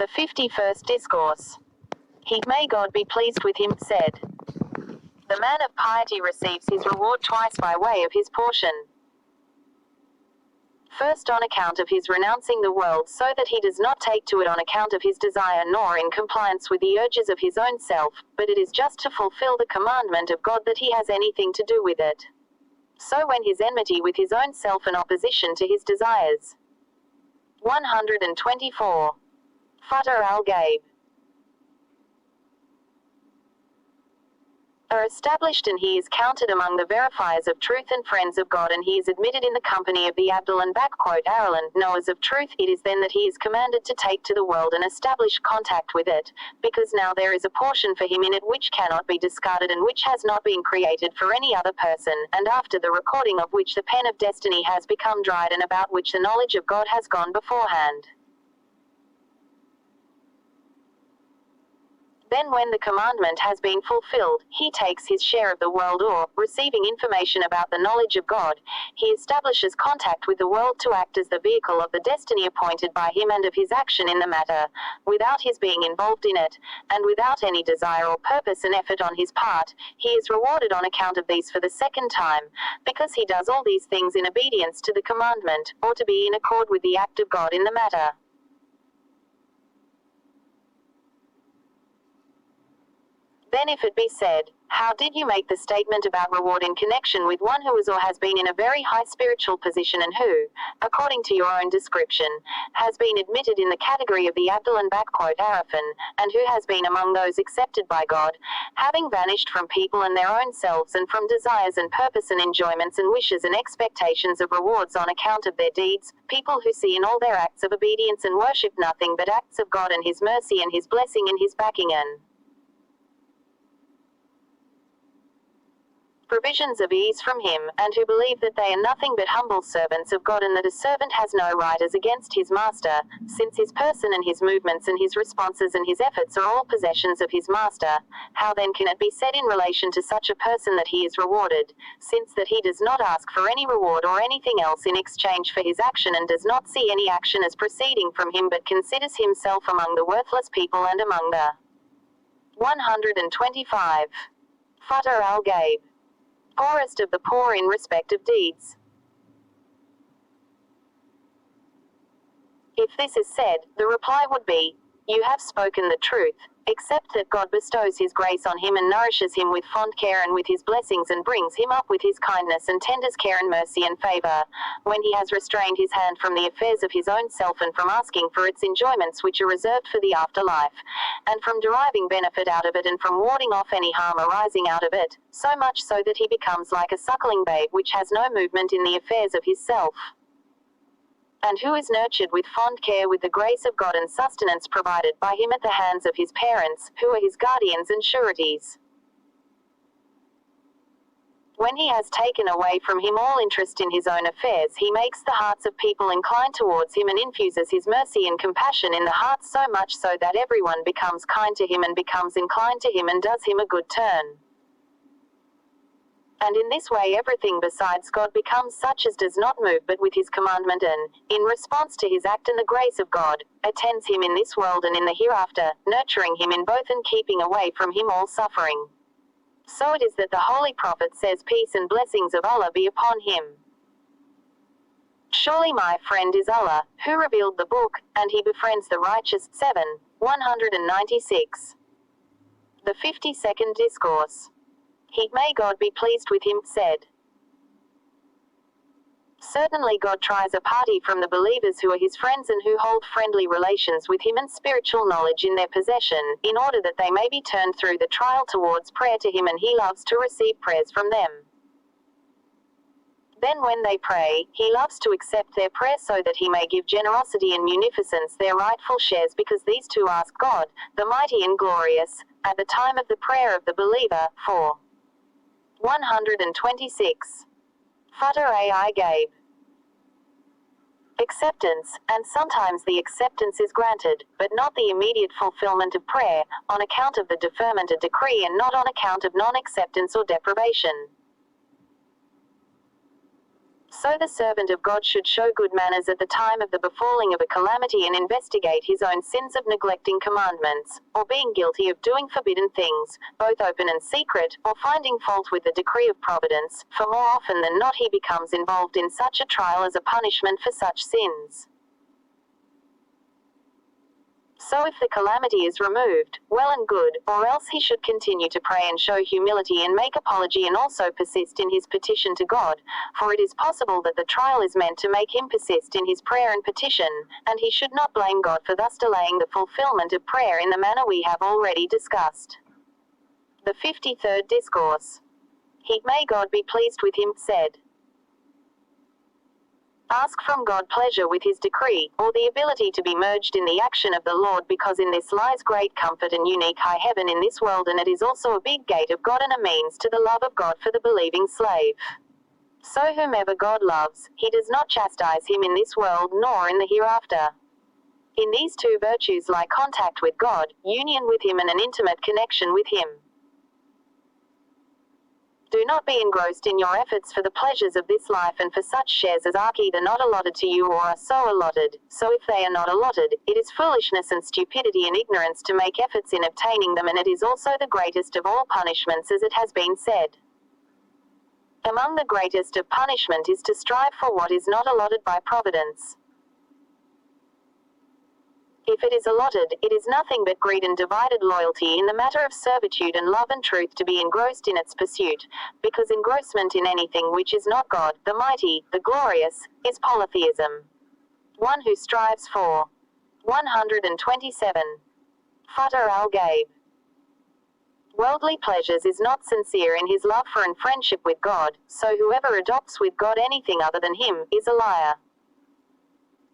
The 51st Discourse. He, may God be pleased with him, said, "The man of piety receives his reward twice by way of his portion. First on account of his renouncing the world so that he does not take to it on account of his desire nor in compliance with the urges of his own self, but it is just to fulfill the commandment of God that he has anything to do with it. So when his enmity with his own self and opposition to his desires." 124. Futuh al Ghaib. Are established, and he is counted among the verifiers of truth and friends of God, and he is admitted in the company of the Abdul and Aaron, knowers of truth. It is then that he is commanded to take to the world and establish contact with it, because now there is a portion for him in it which cannot be discarded and which has not been created for any other person, and after the recording of which the pen of destiny has become dried, and about which the knowledge of God has gone beforehand. Then when the commandment has been fulfilled, he takes his share of the world, or, receiving information about the knowledge of God, he establishes contact with the world to act as the vehicle of the destiny appointed by him and of his action in the matter, without his being involved in it, and without any desire or purpose and effort on his part. He is rewarded on account of these for the second time, because he does all these things in obedience to the commandment, or to be in accord with the act of God in the matter. Then if it be said, how did you make the statement about reward in connection with one who is or has been in a very high spiritual position, and who, according to your own description, has been admitted in the category of the Abdul and Aaron, and who has been among those accepted by God, having vanished from people and their own selves, and from desires and purpose and enjoyments and wishes and expectations of rewards on account of their deeds, people who see in all their acts of obedience and worship nothing but acts of God and his mercy and his blessing and his backing and provisions of ease from him, and who believe that they are nothing but humble servants of God, and that a servant has no right as against his master, since his person and his movements and his responses and his efforts are all possessions of his master. How then can it be said in relation to such a person that he is rewarded, since that he does not ask for any reward or anything else in exchange for his action, and does not see any action as proceeding from him, but considers himself among the worthless people and among the 125. Futuh al Ghaib. Poorest of the poor in respect of deeds. If this is said, the reply would be, you have spoken the truth, except that God bestows his grace on him and nourishes him with fond care and with his blessings, and brings him up with his kindness and tenders care and mercy and favor, when he has restrained his hand from the affairs of his own self, and from asking for its enjoyments which are reserved for the afterlife, and from deriving benefit out of it, and from warding off any harm arising out of it, so much so that he becomes like a suckling babe which has no movement in the affairs of his self, and who is nurtured with fond care with the grace of God and sustenance provided by him at the hands of his parents, who are his guardians and sureties. When he has taken away from him all interest in his own affairs, he makes the hearts of people incline towards him, and infuses his mercy and compassion in the hearts, so much so that everyone becomes kind to him and becomes inclined to him and does him a good turn. And in this way everything besides God becomes such as does not move but with his commandment, and, in response to his act and the grace of God, attends him in this world and in the hereafter, nurturing him in both and keeping away from him all suffering. So it is that the Holy Prophet says, peace and blessings of Allah be upon him. Surely my friend is Allah, who revealed the book, and he befriends the righteous. 7. 196. The 52nd Discourse. He, may God be pleased with him, said, certainly God tries a party from the believers who are his friends and who hold friendly relations with him and spiritual knowledge in their possession, in order that they may be turned through the trial towards prayer to him, and he loves to receive prayers from them. Then when they pray, he loves to accept their prayer, so that he may give generosity and munificence their rightful shares, because these two ask God, the mighty and glorious, at the time of the prayer of the believer. 4. 126. Futuh al Ghaib. Acceptance, and sometimes the acceptance is granted, but not the immediate fulfillment of prayer, on account of the deferment of decree, and not on account of non-acceptance or deprivation. So the servant of God should show good manners at the time of the befalling of a calamity and investigate his own sins of neglecting commandments, or being guilty of doing forbidden things, both open and secret, or finding fault with the decree of providence, for more often than not he becomes involved in such a trial as a punishment for such sins. So if the calamity is removed, well and good, or else he should continue to pray and show humility and make apology and also persist in his petition to God, for it is possible that the trial is meant to make him persist in his prayer and petition, and he should not blame God for thus delaying the fulfillment of prayer in the manner we have already discussed. The 53rd Discourse. He, may God be pleased with him, said, ask from God pleasure with his decree, or the ability to be merged in the action of the Lord, because in this lies great comfort and unique high heaven in this world, and it is also a big gate of God and a means to the love of God for the believing slave. So whomever God loves, he does not chastise him in this world nor in the hereafter. In these two virtues lie contact with God, union with him, and an intimate connection with him. Do not be engrossed in your efforts for the pleasures of this life and for such shares as are either not allotted to you or are so allotted. So if they are not allotted, it is foolishness and stupidity and ignorance to make efforts in obtaining them, and it is also the greatest of all punishments, as it has been said. Among the greatest of punishment is to strive for what is not allotted by providence. If it is allotted, it is nothing but greed and divided loyalty in the matter of servitude and love and truth to be engrossed in its pursuit, because engrossment in anything which is not God, the mighty, the glorious, is polytheism. One who strives for 127. Futuh al Ghaib. Worldly pleasures is not sincere in his love for and friendship with God, so whoever adopts with God anything other than him, is a liar.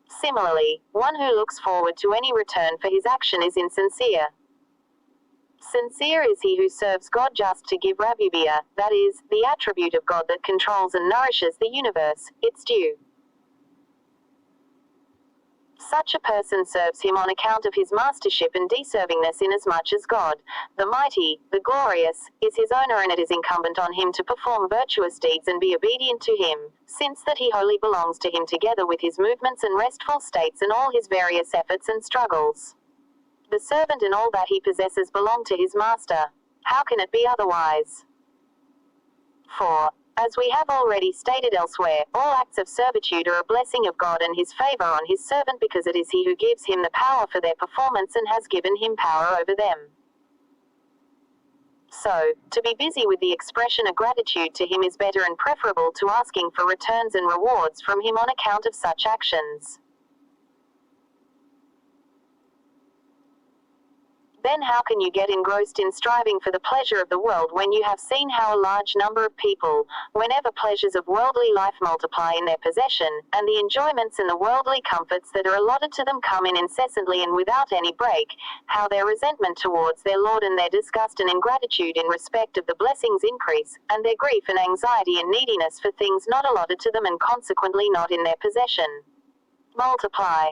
Similarly, one who looks forward to any return for his action is insincere. Sincere is he who serves God just to give rabubiyah, that is, the attribute of God that controls and nourishes the universe, its due. Such a person serves him on account of his mastership and deservingness, inasmuch as God, the mighty, the glorious, is his owner, and it is incumbent on him to perform virtuous deeds and be obedient to him, since that he wholly belongs to him together with his movements and restful states and all his various efforts and struggles. The servant and all that he possesses belong to his master. How can it be otherwise? For, as we have already stated elsewhere, all acts of servitude are a blessing of God and his favor on his servant, because it is he who gives him the power for their performance and has given him power over them. So, to be busy with the expression of gratitude to him is better and preferable to asking for returns and rewards from him on account of such actions. Then how can you get engrossed in striving for the pleasure of the world when you have seen how a large number of people, whenever pleasures of worldly life multiply in their possession, and the enjoyments and the worldly comforts that are allotted to them come in incessantly and without any break, how their resentment towards their Lord and their disgust and ingratitude in respect of the blessings increase, and their grief and anxiety and neediness for things not allotted to them and consequently not in their possession multiply.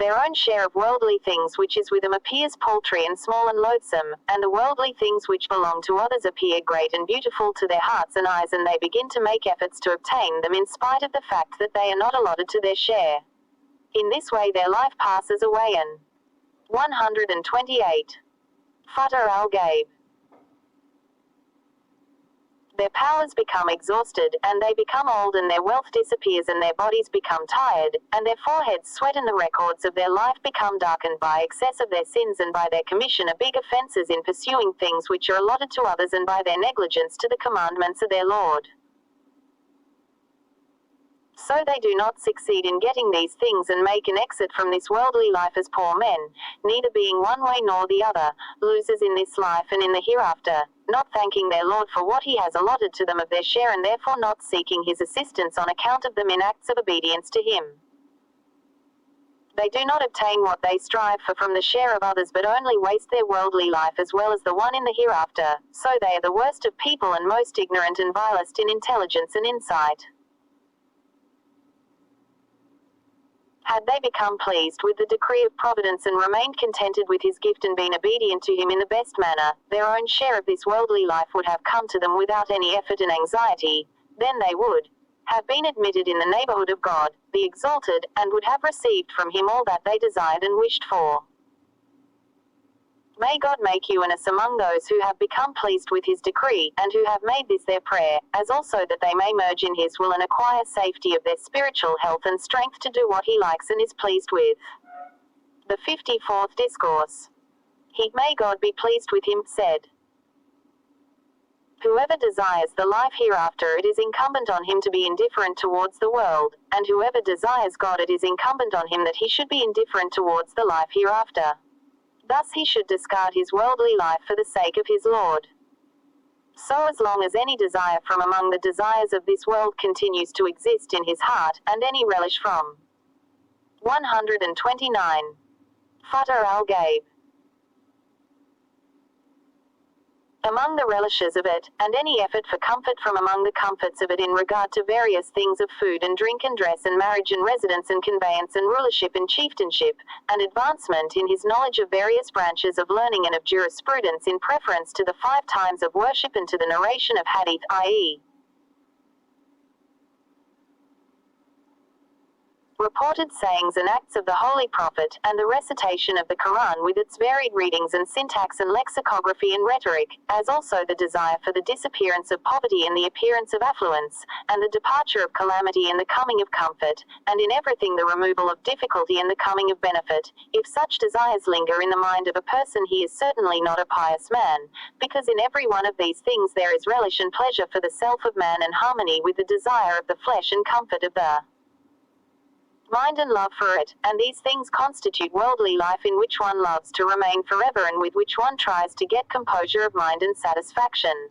Their own share of worldly things which is with them appears paltry and small and loathsome, and the worldly things which belong to others appear great and beautiful to their hearts and eyes, and they begin to make efforts to obtain them in spite of the fact that they are not allotted to their share. In this way their life passes away. And 128. Futuh al Ghaib. Their powers become exhausted, and they become old, and their wealth disappears, and their bodies become tired, and their foreheads sweat, and the records of their life become darkened by excess of their sins and by their commission of big offenses in pursuing things which are allotted to others, and by their negligence to the commandments of their Lord. So they do not succeed in getting these things and make an exit from this worldly life as poor men, neither being one way nor the other, losers in this life and in the hereafter, not thanking their Lord for what he has allotted to them of their share, and therefore not seeking his assistance on account of them in acts of obedience to him. They do not obtain what they strive for from the share of others, but only waste their worldly life as well as the one in the hereafter, so they are the worst of people and most ignorant and vilest in intelligence and insight. Had they become pleased with the decree of providence and remained contented with his gift and been obedient to him in the best manner, their own share of this worldly life would have come to them without any effort and anxiety. Then they would, have been admitted in the neighborhood of God, the Exalted, and would have received from him all that they desired and wished for. May God make you and us among those who have become pleased with his decree, and who have made this their prayer, as also that they may merge in his will and acquire safety of their spiritual health and strength to do what he likes and is pleased with. The 54th Discourse. He, may God be pleased with him, said, whoever desires the life hereafter, it is incumbent on him to be indifferent towards the world, and whoever desires God, it is incumbent on him that he should be indifferent towards the life hereafter. Thus he should discard his worldly life for the sake of his Lord. So as long as any desire from among the desires of this world continues to exist in his heart, and any relish from 129. Futuh al Ghaib. Among the relishes of it, and any effort for comfort from among the comforts of it in regard to various things of food and drink and dress and marriage and residence and conveyance and rulership and chieftainship, and advancement in his knowledge of various branches of learning and of jurisprudence in preference to the 5 times of worship and to the narration of hadith, i.e. reported sayings and acts of the Holy Prophet, and the recitation of the Quran with its varied readings and syntax and lexicography and rhetoric, as also the desire for the disappearance of poverty and the appearance of affluence, and the departure of calamity and the coming of comfort, and in everything the removal of difficulty and the coming of benefit. If such desires linger in the mind of a person, he is certainly not a pious man, because in every one of these things there is relish and pleasure for the self of man and harmony with the desire of the flesh and comfort of the mind and love for it, and these things constitute worldly life in which one loves to remain forever and with which one tries to get composure of mind and satisfaction.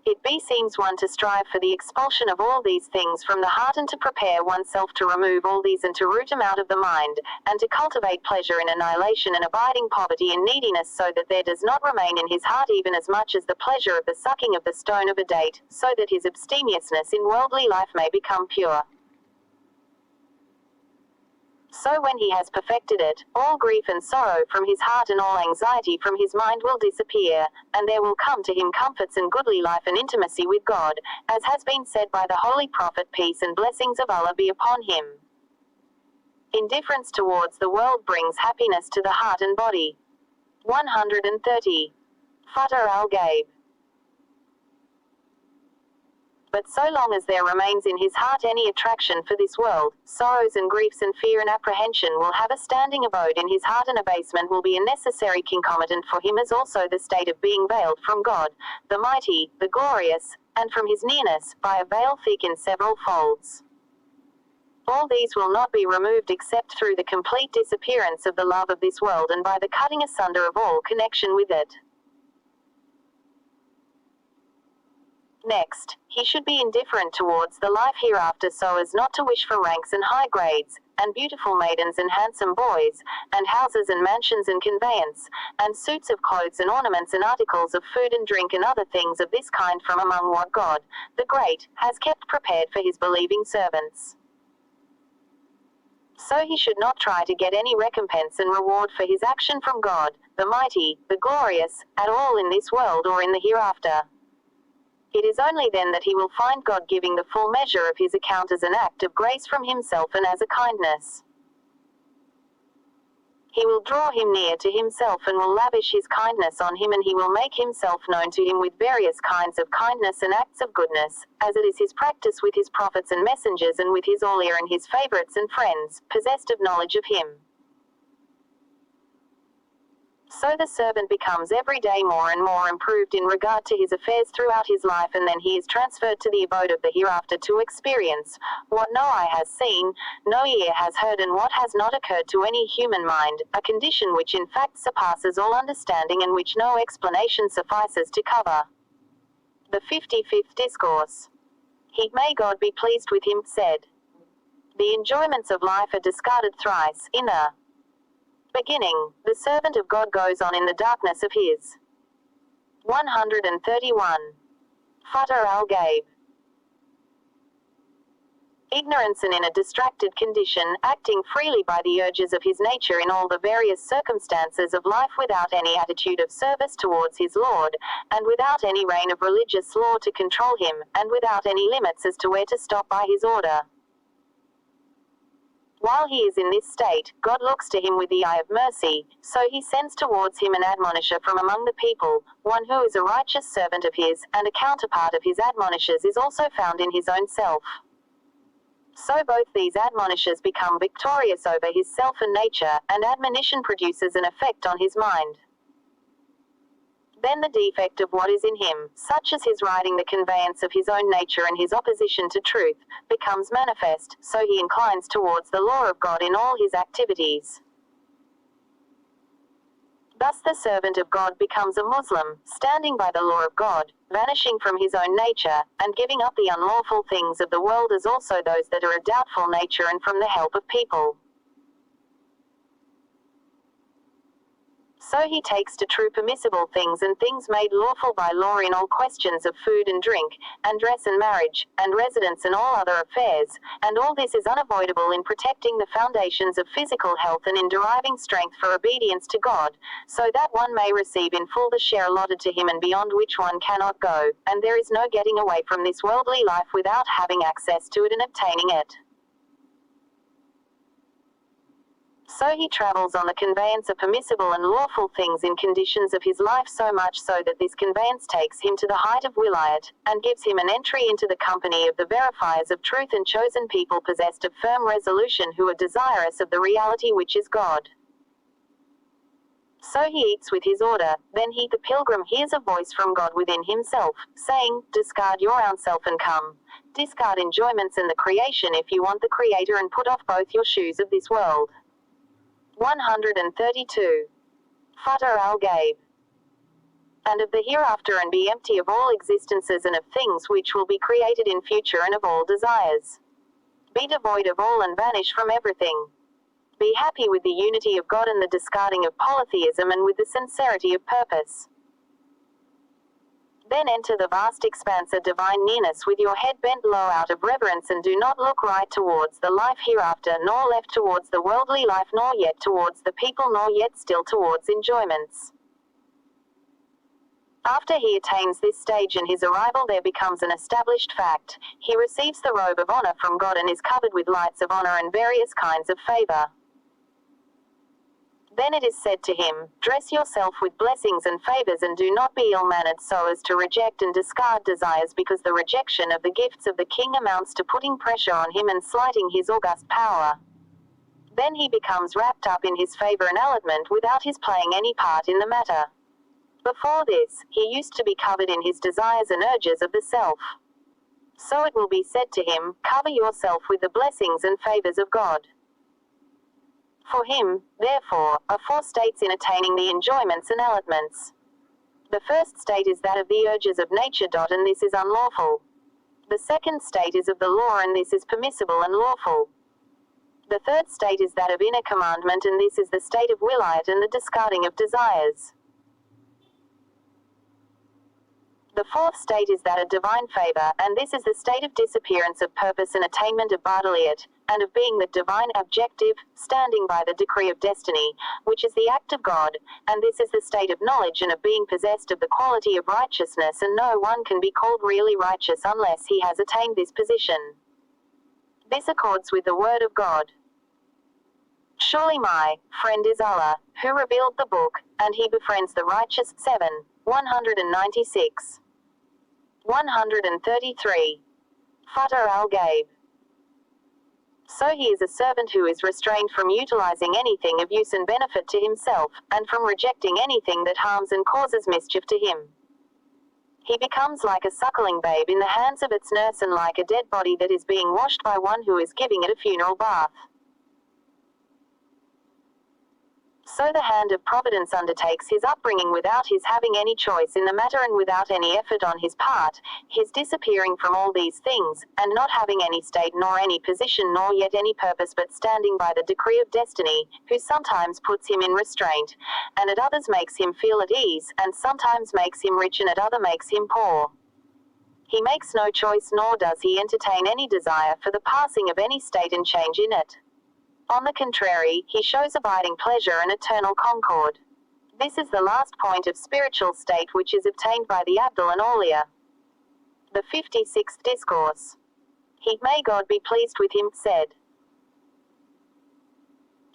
It beseems one to strive for the expulsion of all these things from the heart, and to prepare oneself to remove all these and to root them out of the mind, and to cultivate pleasure in annihilation and abiding poverty and neediness, so that there does not remain in his heart even as much as the pleasure of the sucking of the stone of a date, so that his abstemiousness in worldly life may become pure. So when he has perfected it, all grief and sorrow from his heart and all anxiety from his mind will disappear, and there will come to him comforts and goodly life and intimacy with God, as has been said by the Holy Prophet, peace and blessings of Allah be upon him. Indifference towards the world brings happiness to the heart and body. 130. Futuh al Ghaib. But so long as there remains in his heart any attraction for this world, sorrows and griefs and fear and apprehension will have a standing abode in his heart, and abasement will be a necessary concomitant for him, as also the state of being veiled from God, the mighty, the glorious, and from his nearness, by a veil thick in several folds. All these will not be removed except through the complete disappearance of the love of this world, and by the cutting asunder of all connection with it. Next, he should be indifferent towards the life hereafter, so as not to wish for ranks and high grades, and beautiful maidens and handsome boys, and houses and mansions and conveyance, and suits of clothes and ornaments and articles of food and drink and other things of this kind from among what God, the Great, has kept prepared for his believing servants. So he should not try to get any recompense and reward for his action from God, the Mighty, the Glorious, at all in this world or in the hereafter. It is only then that he will find God giving the full measure of his account as an act of grace from himself and as a kindness. He will draw him near to himself and will lavish his kindness on him, and he will make himself known to him with various kinds of kindness and acts of goodness, as it is his practice with his prophets and messengers and with his awliya and his favorites and friends, possessed of knowledge of him. So the servant becomes every day more and more improved in regard to his affairs throughout his life, and then he is transferred to the abode of the hereafter to experience what no eye has seen, no ear has heard, and what has not occurred to any human mind, a condition which in fact surpasses all understanding, and which no explanation suffices to cover. The 55th Discourse. He, may God be pleased with him, said, the enjoyments of life are discarded thrice. In the beginning, the servant of God goes on in the darkness of his 131. Futuh al Ghaib. ignorance and in a distracted condition, acting freely by the urges of his nature in all the various circumstances of life without any attitude of service towards his Lord, and without any reign of religious law to control him, and without any limits as to where to stop by his order. While he is in this state, God looks to him with the eye of mercy, so he sends towards him an admonisher from among the people, one who is a righteous servant of his, and a counterpart of his admonishers is also found in his own self. So both these admonishers become victorious over his self and nature, and admonition produces an effect on his mind. Then the defect of what is in him, such as his riding the conveyance of his own nature and his opposition to truth, becomes manifest, so he inclines towards the law of God in all his activities. Thus the servant of God becomes a Muslim, standing by the law of God, vanishing from his own nature, and giving up the unlawful things of the world as also those that are of doubtful nature and from the help of people. So he takes to true permissible things and things made lawful by law in all questions of food and drink, and dress and marriage, and residence and all other affairs, and all this is unavoidable in protecting the foundations of physical health and in deriving strength for obedience to God, so that one may receive in full the share allotted to him and beyond which one cannot go, and there is no getting away from this worldly life without having access to it and obtaining it. So he travels on the conveyance of permissible and lawful things in conditions of his life so much so that this conveyance takes him to the height of wilayat, and gives him an entry into the company of the verifiers of truth and chosen people possessed of firm resolution who are desirous of the reality which is God. So he eats with his order, then he the pilgrim hears a voice from God within himself, saying, discard your own self and come. Discard enjoyments and the creation if you want the Creator and put off both your shoes of this world. 132. Futuh al Ghaib. And of the hereafter and be empty of all existences and of things which will be created in future and of all desires. Be devoid of all and vanish from everything. Be happy with the unity of God and the discarding of polytheism and with the sincerity of purpose. Then enter the vast expanse of divine nearness with your head bent low out of reverence and do not look right towards the life hereafter nor left towards the worldly life nor yet towards the people nor yet still towards enjoyments. After he attains this stage and his arrival there becomes an established fact, he receives the robe of honor from God and is covered with lights of honor and various kinds of favor. Then it is said to him, dress yourself with blessings and favors and do not be ill-mannered so as to reject and discard desires because the rejection of the gifts of the king amounts to putting pressure on him and slighting his august power. Then he becomes wrapped up in his favor and aliment without his playing any part in the matter. Before this, he used to be covered in his desires and urges of the self. So it will be said to him, cover yourself with the blessings and favors of God. For him, therefore, are four states in attaining the enjoyments and aliments. The first state is that of the urges of nature. And this is unlawful. The second state is of the law and this is permissible and lawful. The third state is that of inner commandment and this is the state of wilayat and the discarding of desires. The fourth state is that of divine favor, and this is the state of disappearance of purpose and attainment of badaliyat, and of being the divine objective, standing by the decree of destiny, which is the act of God, and this is the state of knowledge and of being possessed of the quality of righteousness, and no one can be called really righteous unless he has attained this position. This accords with the word of God. Surely my friend is Allah, who revealed the book, and he befriends the righteous. 7. 196. 133. Futuh al Ghaib. So he is a servant who is restrained from utilizing anything of use and benefit to himself, and from rejecting anything that harms and causes mischief to him. He becomes like a suckling babe in the hands of its nurse and like a dead body that is being washed by one who is giving it a funeral bath. So the hand of providence undertakes his upbringing without his having any choice in the matter and without any effort on his part, his disappearing from all these things, and not having any state nor any position nor yet any purpose but standing by the decree of destiny, who sometimes puts him in restraint, and at others makes him feel at ease, and sometimes makes him rich and at other makes him poor. He makes no choice nor does he entertain any desire for the passing of any state and change in it. On the contrary, he shows abiding pleasure and eternal concord. This is the last point of spiritual state which is obtained by the Abdul and Awliya. The 56th Discourse. He, may God be pleased with him, said,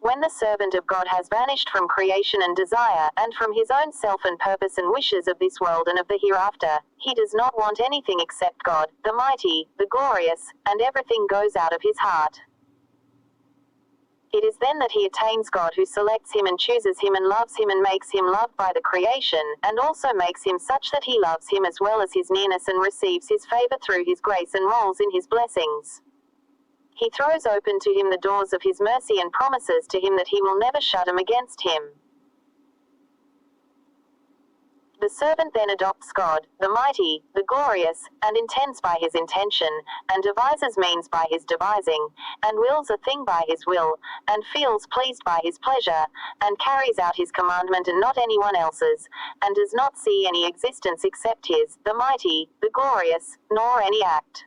when the servant of God has vanished from creation and desire, and from his own self and purpose and wishes of this world and of the hereafter, he does not want anything except God, the mighty, the glorious, and everything goes out of his heart. It is then that he attains God, who selects him and chooses him and loves him and makes him loved by the creation, and also makes him such that he loves him as well as his nearness and receives his favor through his grace and rolls in his blessings. He throws open to him the doors of his mercy and promises to him that he will never shut them against him. The servant then adopts God, the mighty, the glorious, and intends by his intention, and devises means by his devising, and wills a thing by his will, and feels pleased by his pleasure, and carries out his commandment and not anyone else's, and does not see any existence except his, the mighty, the glorious, nor any act.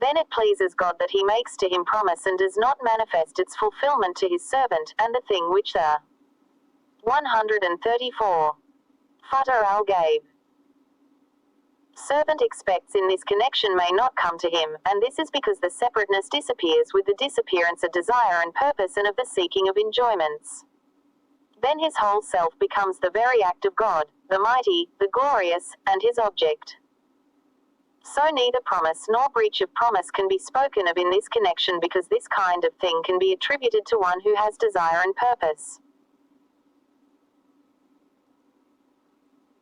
Then it pleases God that he makes to him promise and does not manifest its fulfillment to his servant, and the thing which the 134. Futuh al Ghaib. Servant expects in this connection may not come to him, and this is because the separateness disappears with the disappearance of desire and purpose and of the seeking of enjoyments. Then his whole self becomes the very act of God, the mighty, the glorious, and his object. So neither promise nor breach of promise can be spoken of in this connection, because this kind of thing can be attributed to one who has desire and purpose.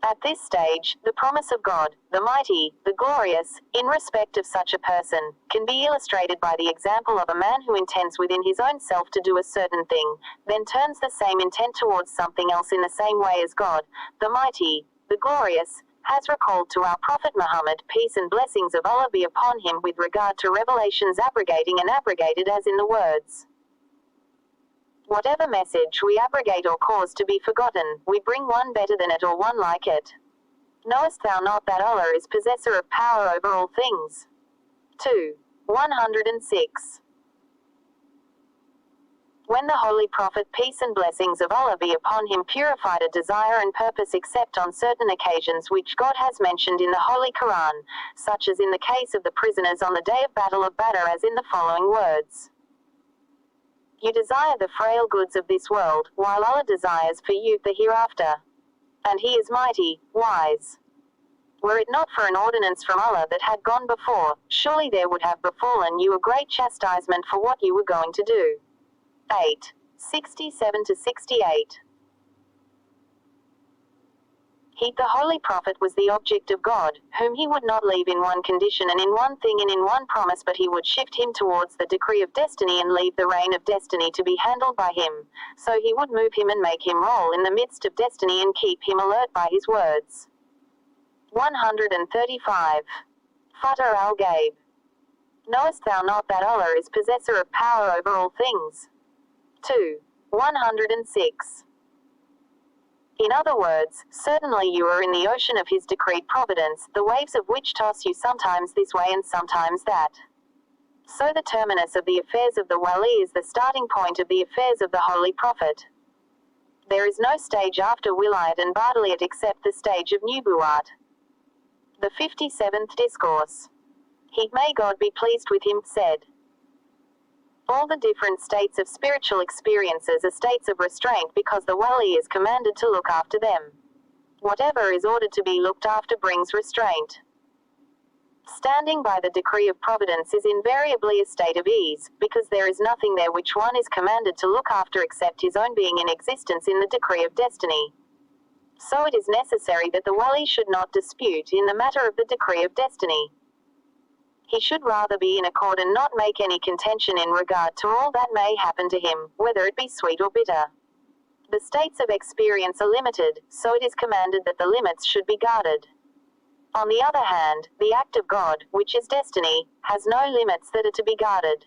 At this stage, the promise of God, the mighty, the glorious, in respect of such a person, can be illustrated by the example of a man who intends within his own self to do a certain thing, then turns the same intent towards something else in the same way as God, the mighty, the glorious, has recalled to our Prophet Muhammad, peace and blessings of Allah be upon him, with regard to revelations abrogating and abrogated, as in the words, whatever message we abrogate or cause to be forgotten, we bring one better than it or one like it. Knowest thou not that Allah is possessor of power over all things? 2. 106. When the Holy Prophet, peace and blessings of Allah be upon him, purified a desire and purpose except on certain occasions which God has mentioned in the Holy Quran, such as in the case of the prisoners on the day of battle of Badr, as in the following words, you desire the frail goods of this world, while Allah desires for you the hereafter. And he is mighty, wise. Were it not for an ordinance from Allah that had gone before, surely there would have befallen you a great chastisement for what you were going to do. 8. 67-68. He, the Holy Prophet, was the object of God, whom he would not leave in one condition and in one thing and in one promise, but he would shift him towards the decree of destiny and leave the reign of destiny to be handled by him. So he would move him and make him roll in the midst of destiny and keep him alert by his words. 135. Futuh al Ghaib. Knowest thou not that Allah is possessor of power over all things? 2. 106. In other words, certainly you are in the ocean of his decreed providence, the waves of which toss you sometimes this way and sometimes that. So the terminus of the affairs of the wali is the starting point of the affairs of the Holy Prophet. There is no stage after wilayat and badaliyat except the stage of nubuwat. The 57th Discourse. He, may God be pleased with him, said, all the different states of spiritual experiences are states of restraint, because the wali is commanded to look after them. Whatever is ordered to be looked after brings restraint. Standing by the decree of providence is invariably a state of ease, because there is nothing there which one is commanded to look after except his own being in existence in the decree of destiny. So it is necessary that the wali should not dispute in the matter of the decree of destiny. He should rather be in accord and not make any contention in regard to all that may happen to him, whether it be sweet or bitter. The states of experience are limited, so it is commanded that the limits should be guarded. On the other hand, the act of God, which is destiny, has no limits that are to be guarded.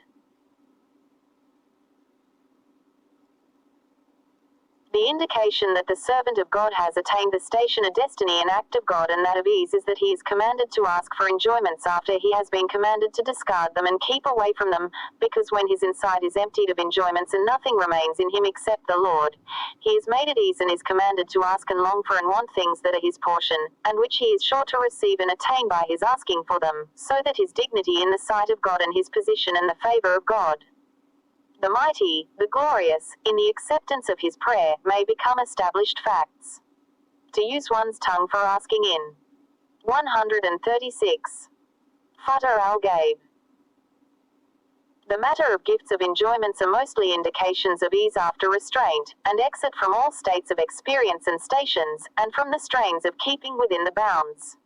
The indication that the servant of God has attained the station of destiny and act of God and that of ease is that he is commanded to ask for enjoyments after he has been commanded to discard them and keep away from them, because when his inside is emptied of enjoyments and nothing remains in him except the Lord, he is made at ease and is commanded to ask and long for and want things that are his portion, and which he is sure to receive and attain by his asking for them, so that his dignity in the sight of God and his position and the favor of God, the mighty, the glorious, in the acceptance of his prayer, may become established facts. To use one's tongue for asking in. 136. Futuh al Ghaib. The matter of gifts of enjoyments are mostly indications of ease after restraint, and exit from all states of experience and stations, and from the strains of keeping within the bounds.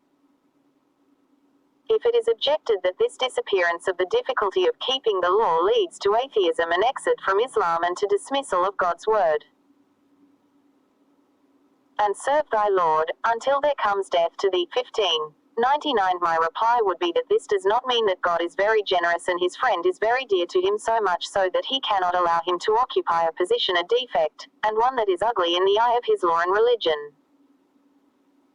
If it is objected that this disappearance of the difficulty of keeping the law leads to atheism and exit from Islam and to dismissal of God's word, and serve thy Lord, until there comes death to thee. 1599. My reply would be that this does not mean that God is very generous and his friend is very dear to him, so much so that he cannot allow him to occupy a position, a defect, and one that is ugly in the eye of his law and religion.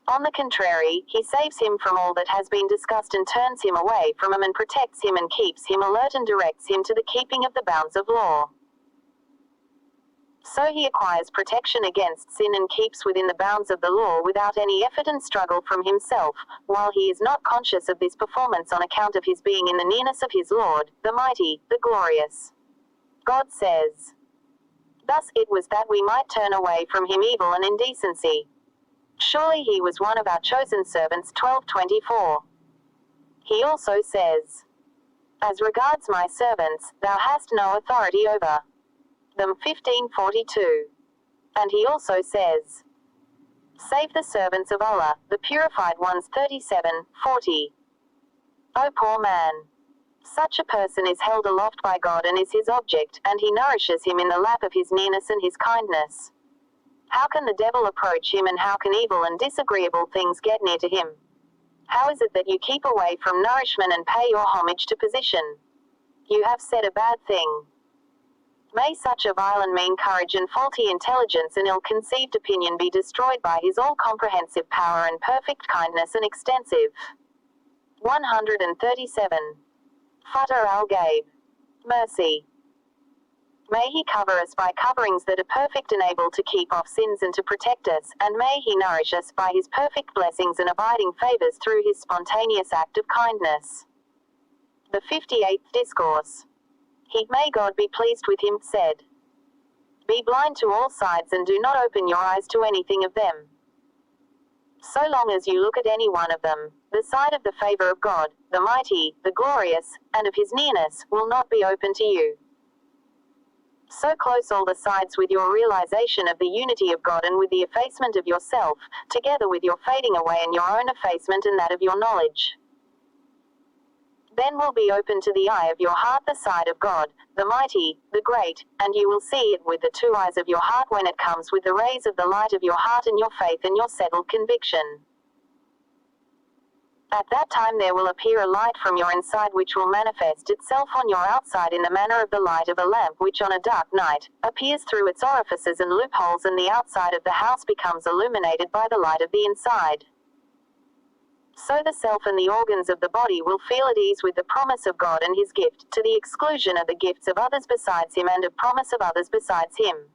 On the contrary, he saves him from all that has been discussed and turns him away from him and protects him and keeps him alert and directs him to the keeping of the bounds of law. So he acquires protection against sin and keeps within the bounds of the law without any effort and struggle from himself, while he is not conscious of this performance on account of his being in the nearness of his Lord, the mighty, the glorious. God says, "Thus it was that we might turn away from him evil and indecency. Surely he was one of our chosen servants." 12:24. He also says, "As regards my servants, thou hast no authority over them." 15:42. And he also says, "Save the servants of Allah, the purified ones." 37:40. O poor man! Such a person is held aloft by God and is his object, and he nourishes him in the lap of his nearness and his kindness. How can the devil approach him, and how can evil and disagreeable things get near to him? How is it that you keep away from nourishment and pay your homage to position? You have said a bad thing. May such a vile and mean courage and faulty intelligence and ill-conceived opinion be destroyed by his all-comprehensive power and perfect kindness and extensive. 137. Futuh al Ghaib. Mercy. May he cover us by coverings that are perfect and able to keep off sins and to protect us, and may he nourish us by his perfect blessings and abiding favors through his spontaneous act of kindness. The 58th Discourse. He, may God be pleased with him, said, "Be blind to all sides and do not open your eyes to anything of them. So long as you look at any one of them, the side of the favor of God, the mighty, the glorious, and of his nearness, will not be open to you. So close all the sides with your realization of the unity of God and with the effacement of yourself, together with your fading away and your own effacement and that of your knowledge. Then will be open to the eye of your heart the side of God, the mighty, the great, and you will see it with the two eyes of your heart when it comes with the rays of the light of your heart and your faith and your settled conviction. At that time there will appear a light from your inside which will manifest itself on your outside in the manner of the light of a lamp which on a dark night appears through its orifices and loopholes, and the outside of the house becomes illuminated by the light of the inside. So the self and the organs of the body will feel at ease with the promise of God and his gift, to the exclusion of the gifts of others besides him and of promise of others besides him.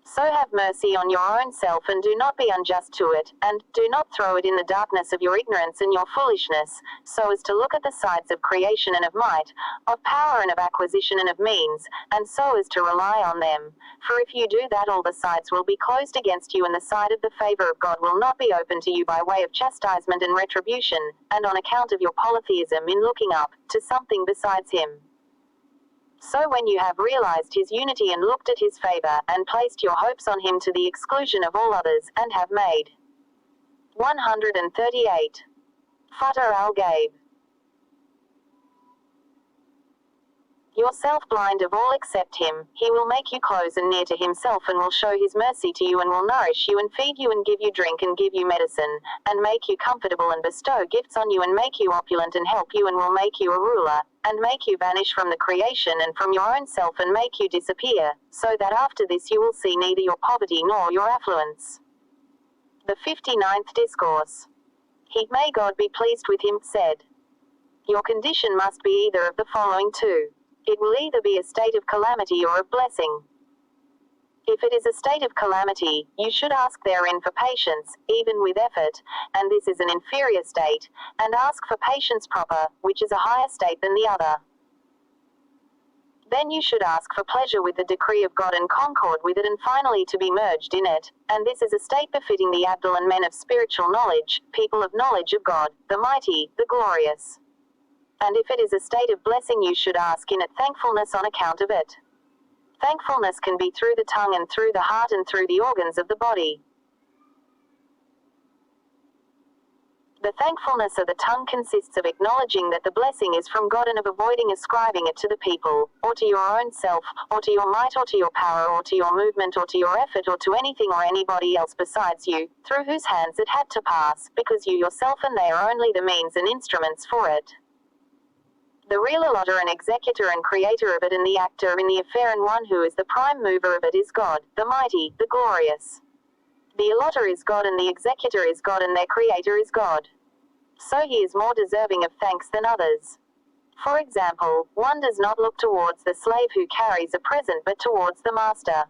So have mercy on your own self and do not be unjust to it, and do not throw it in the darkness of your ignorance and your foolishness, so as to look at the sides of creation and of might, of power and of acquisition and of means, and so as to rely on them. For if you do that, all the sides will be closed against you, and the side of the favor of God will not be open to you by way of chastisement and retribution, and on account of your polytheism in looking up to something besides him. So when you have realized his unity and looked at his favor, and placed your hopes on him to the exclusion of all others, and have made 138. Futuh al Ghaib. yourself blind of all except him. He will make you close and near to himself, and will show his mercy to you, and will nourish you and feed you and give you drink and give you medicine, and make you comfortable and bestow gifts on you and make you opulent and help you, and will make you a ruler, and make you vanish from the creation and from your own self and make you disappear, so that after this you will see neither your poverty nor your affluence. The 59th Discourse. He, may God be pleased with him, said, your condition must be either of the following two. It will either be a state of calamity or of blessing. If it is a state of calamity, you should ask therein for patience, even with effort, and this is an inferior state, and ask for patience proper, which is a higher state than the other. Then you should ask for pleasure with the decree of God and concord with it, and finally to be merged in it, and this is a state befitting the Abdul and men of spiritual knowledge, people of knowledge of God, the mighty, the glorious. And if it is a state of blessing, you should ask in it thankfulness on account of it. Thankfulness can be through the tongue and through the heart and through the organs of the body. The thankfulness of the tongue consists of acknowledging that the blessing is from God and of avoiding ascribing it to the people, or to your own self, or to your might, or to your power, or to your movement, or to your effort, or to anything or anybody else besides you, through whose hands it had to pass, because you yourself and they are only the means and instruments for it. The real allotter and executor and creator of it and the actor in the affair and one who is the prime mover of it is God, the mighty, the glorious. The allotter is God and the executor is God and their creator is God. So he is more deserving of thanks than others. For example, one does not look towards the slave who carries a present but towards the master.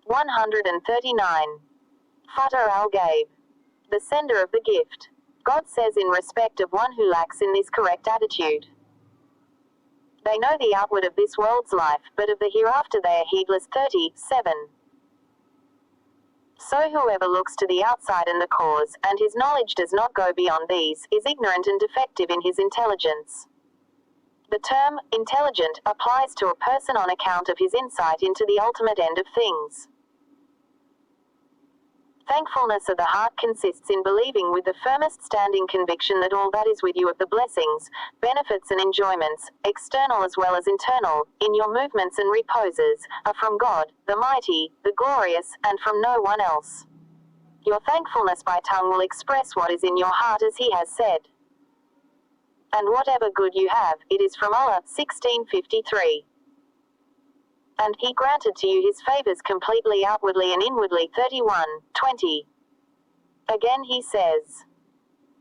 139. Futuh al Ghaib. The sender of the gift. God says in respect of one who lacks in this correct attitude. They know the outward of this world's life, but of the hereafter they are heedless. 37. So whoever looks to the outside and the cause, and his knowledge does not go beyond these, is ignorant and defective in his intelligence. The term, intelligent, applies to a person on account of his insight into the ultimate end of things. Thankfulness of the heart consists in believing with the firmest standing conviction that all that is with you of the blessings, benefits and enjoyments, external as well as internal, in your movements and reposes, are from God, the mighty, the glorious, and from no one else. Your thankfulness by tongue will express what is in your heart, as he has said. And whatever good you have, it is from Allah. 1653. And he granted to you his favors completely outwardly and inwardly. 31:20. Again he says,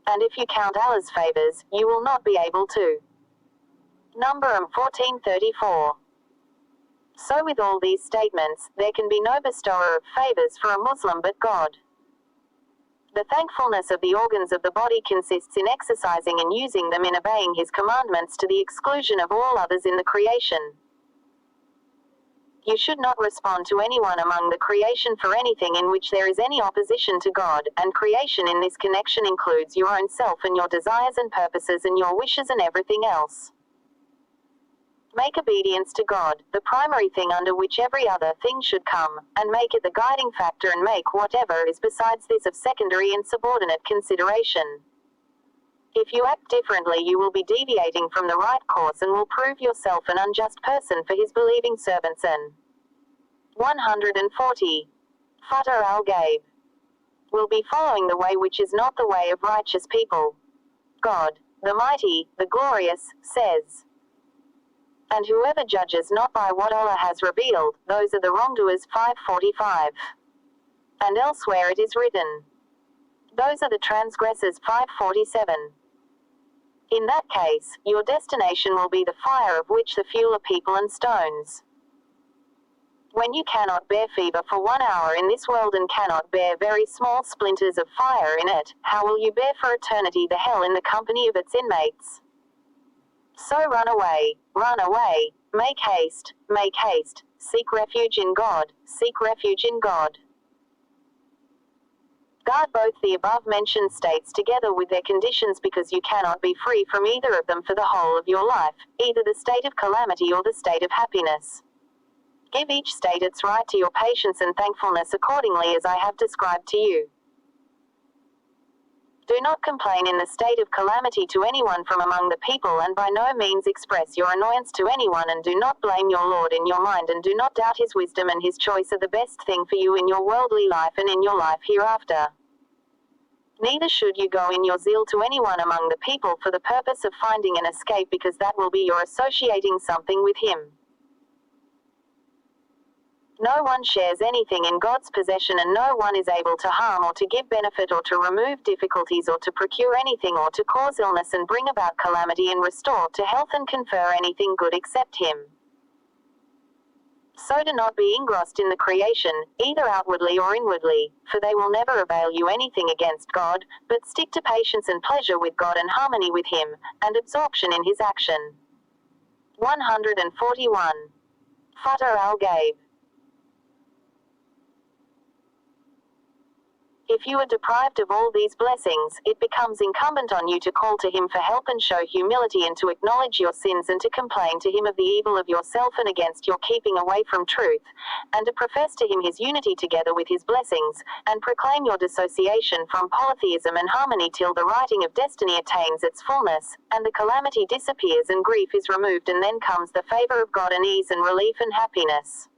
and if you count Allah's favors, you will not be able to. Number 1434. So with all these statements, there can be no bestower of favors for a Muslim but God. The thankfulness of the organs of the body consists in exercising and using them in obeying his commandments to the exclusion of all others in the creation. You should not respond to anyone among the creation for anything in which there is any opposition to God, and creation in this connection includes your own self and your desires and purposes and your wishes and everything else. Make obedience to God, the primary thing under which every other thing should come, and make it the guiding factor, and make whatever is besides this of secondary and subordinate consideration. If you act differently, you will be deviating from the right course and will prove yourself an unjust person for his believing servants. And 140. Futuh al Ghaib. Will be following the way which is not the way of righteous people. God, the mighty, the glorious, says, and whoever judges not by what Allah has revealed, those are the wrongdoers. 545. And elsewhere it is written, those are the transgressors. 547. In that case, your destination will be the fire, of which the fuel are people and stones. When you cannot bear fever for 1 hour in this world and cannot bear very small splinters of fire in it, how will you bear for eternity the hell in the company of its inmates? So run away, make haste, seek refuge in God, seek refuge in God. Guard both the above-mentioned states together with their conditions, because you cannot be free from either of them for the whole of your life, either the state of calamity or the state of happiness. Give each state its right to your patience and thankfulness accordingly as I have described to you. Do not complain in the state of calamity to anyone from among the people, and by no means express your annoyance to anyone, and do not blame your Lord in your mind, and do not doubt his wisdom and his choice are the best thing for you in your worldly life and in your life hereafter. Neither should you go in your zeal to anyone among the people for the purpose of finding an escape, because that will be your associating something with him. No one shares anything in God's possession, and no one is able to harm or to give benefit or to remove difficulties or to procure anything or to cause illness and bring about calamity and restore to health and confer anything good except him. So do not be engrossed in the creation, either outwardly or inwardly, for they will never avail you anything against God, but stick to patience and pleasure with God and harmony with him, and absorption in his action. 141. Futuh al Ghaib. If you are deprived of all these blessings, it becomes incumbent on you to call to him for help and show humility, and to acknowledge your sins and to complain to him of the evil of yourself and against your keeping away from truth, and to profess to him his unity together with his blessings, and proclaim your dissociation from polytheism and harmony till the writing of destiny attains its fullness, and the calamity disappears and grief is removed, and then comes the favor of God and ease and relief and happiness.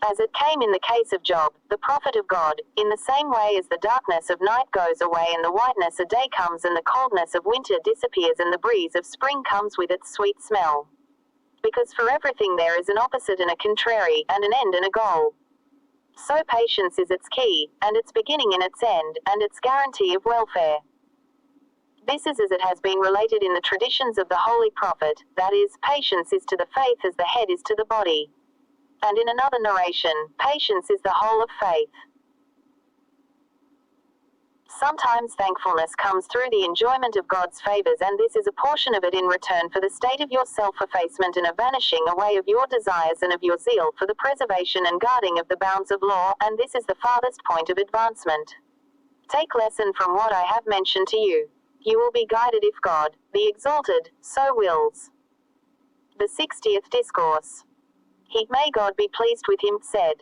As it came in the case of Job, the prophet of God, in the same way as the darkness of night goes away and the whiteness of day comes and the coldness of winter disappears and the breeze of spring comes with its sweet smell. Because for everything there is an opposite and a contrary, and an end and a goal. So patience is its key, and its beginning in its end, and its guarantee of welfare. This is as it has been related in the traditions of the Holy Prophet, that is, patience is to the faith as the head is to the body. And in another narration, patience is the whole of faith. Sometimes thankfulness comes through the enjoyment of God's favors, and this is a portion of it in return for the state of your self-effacement and a vanishing away of your desires and of your zeal for the preservation and guarding of the bounds of law, and this is the farthest point of advancement. Take lesson from what I have mentioned to you. You will be guided if God, the Exalted, so wills. The 60th Discourse. He, may God be pleased with him, said,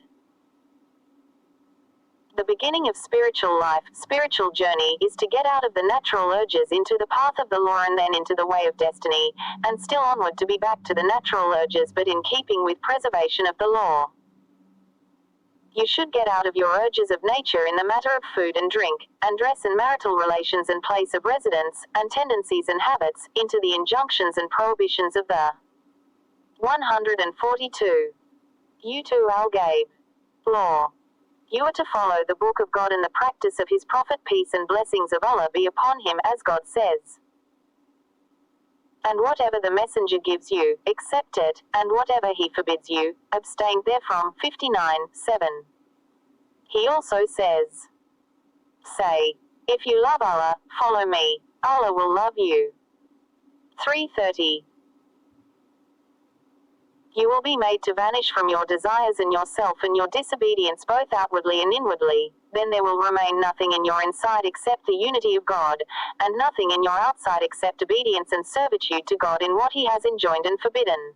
the beginning of spiritual life, spiritual journey, is to get out of the natural urges into the path of the law and then into the way of destiny, and still onward to be back to the natural urges but in keeping with preservation of the law. You should get out of your urges of nature in the matter of food and drink, and dress and marital relations and place of residence, and tendencies and habits, into the injunctions and prohibitions of the 142. Futuh al Ghaib. Law. You are to follow the book of God and the practice of his prophet, peace and blessings of Allah be upon him, as God says. And whatever the messenger gives you, accept it, and whatever he forbids you, abstain therefrom. 59:7. He also says, say, if you love Allah, follow me, Allah will love you. 3:30. You will be made to vanish from your desires and yourself and your disobedience both outwardly and inwardly, then there will remain nothing in your inside except the unity of God, and nothing in your outside except obedience and servitude to God in what he has enjoined and forbidden.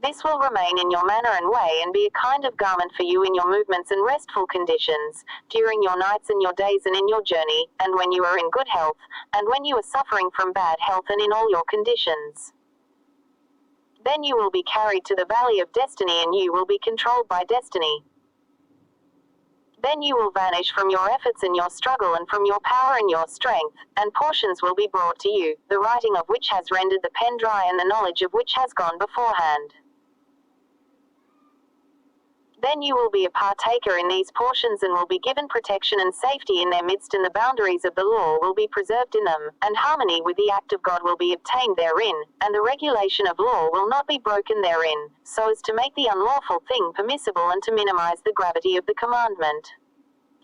This will remain in your manner and way and be a kind of garment for you in your movements and restful conditions, during your nights and your days and in your journey, and when you are in good health, and when you are suffering from bad health and in all your conditions. Then you will be carried to the valley of destiny and you will be controlled by destiny. Then you will vanish from your efforts and your struggle and from your power and your strength, and portions will be brought to you, the writing of which has rendered the pen dry and the knowledge of which has gone beforehand. Then you will be a partaker in these portions and will be given protection and safety in their midst, and the boundaries of the law will be preserved in them, and harmony with the act of God will be obtained therein, and the regulation of law will not be broken therein, so as to make the unlawful thing permissible and to minimize the gravity of the commandment.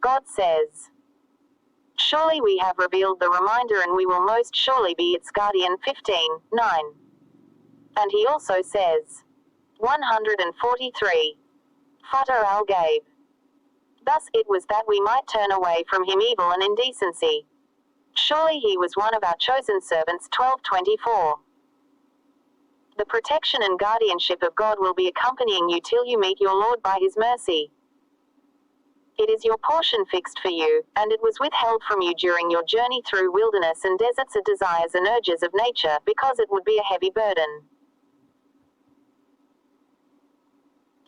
God says, surely we have revealed the reminder and we will most surely be its guardian. 15:9. And he also says, 143. Futuh al Ghaib. Thus it was that we might turn away from him evil and indecency. Surely he was one of our chosen servants. 12:24. The protection and guardianship of God will be accompanying you till you meet your Lord by his mercy. It is your portion fixed for you, and it was withheld from you during your journey through wilderness and deserts of desires and urges of nature, because it would be a heavy burden.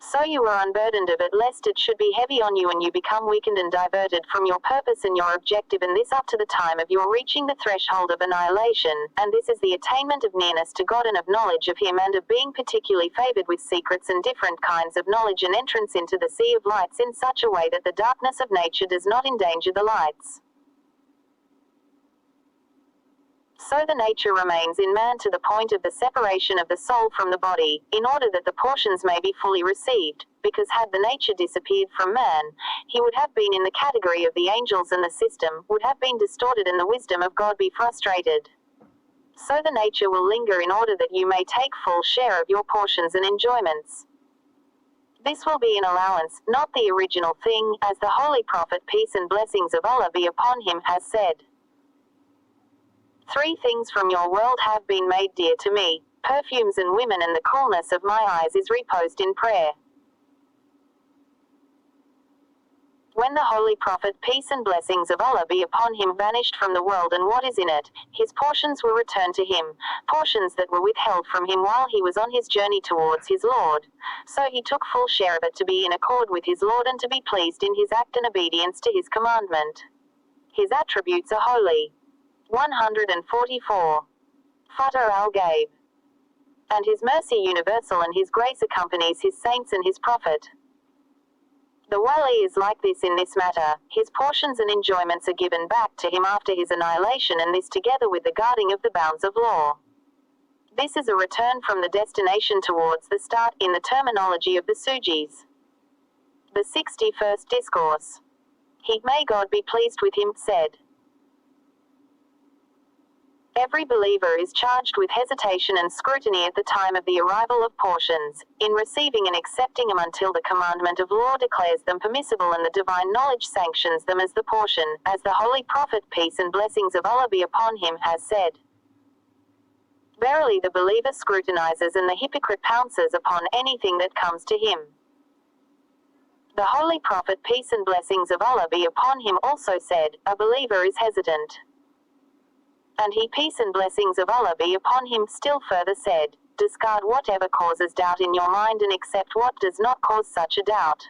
So you were unburdened of it, lest it should be heavy on you and you become weakened and diverted from your purpose and your objective, and this up to the time of your reaching the threshold of annihilation, and this is the attainment of nearness to God and of knowledge of Him, and of being particularly favored with secrets and different kinds of knowledge, and entrance into the sea of lights in such a way that the darkness of nature does not endanger the lights. So the nature remains in man to the point of the separation of the soul from the body, in order that the portions may be fully received, because had the nature disappeared from man, he would have been in the category of the angels, and the system would have been distorted and the wisdom of God be frustrated. So the nature will linger in order that you may take full share of your portions and enjoyments. This will be an allowance, not the original thing, as the Holy Prophet, peace and blessings of Allah be upon him, has said. 3 things from your world have been made dear to me: perfumes and women, and the coolness of my eyes is reposed in prayer. When the Holy Prophet, peace and blessings of Allah be upon him, vanished from the world and what is in it, his portions were returned to him, portions that were withheld from him while he was on his journey towards his Lord. So he took full share of it to be in accord with his Lord and to be pleased in his act and obedience to his commandment. His attributes are holy. 144. Futuh al Ghaib. And his mercy universal, and his grace accompanies his saints and his prophet. The wali is like this in this matter: his portions and enjoyments are given back to him after his annihilation, and this together with the guarding of the bounds of law. This is a return from the destination towards the start, in the terminology of the Sufis. The 61st Discourse. He, may God be pleased with him, said, every believer is charged with hesitation and scrutiny at the time of the arrival of portions, in receiving and accepting them until the commandment of law declares them permissible and the divine knowledge sanctions them as the portion, as the Holy Prophet, peace and blessings of Allah be upon him, has said. Verily the believer scrutinizes and the hypocrite pounces upon anything that comes to him. The Holy Prophet, peace and blessings of Allah be upon him, also said, a believer is hesitant. And he, peace and blessings of Allah be upon him, still further said, discard whatever causes doubt in your mind and accept what does not cause such a doubt.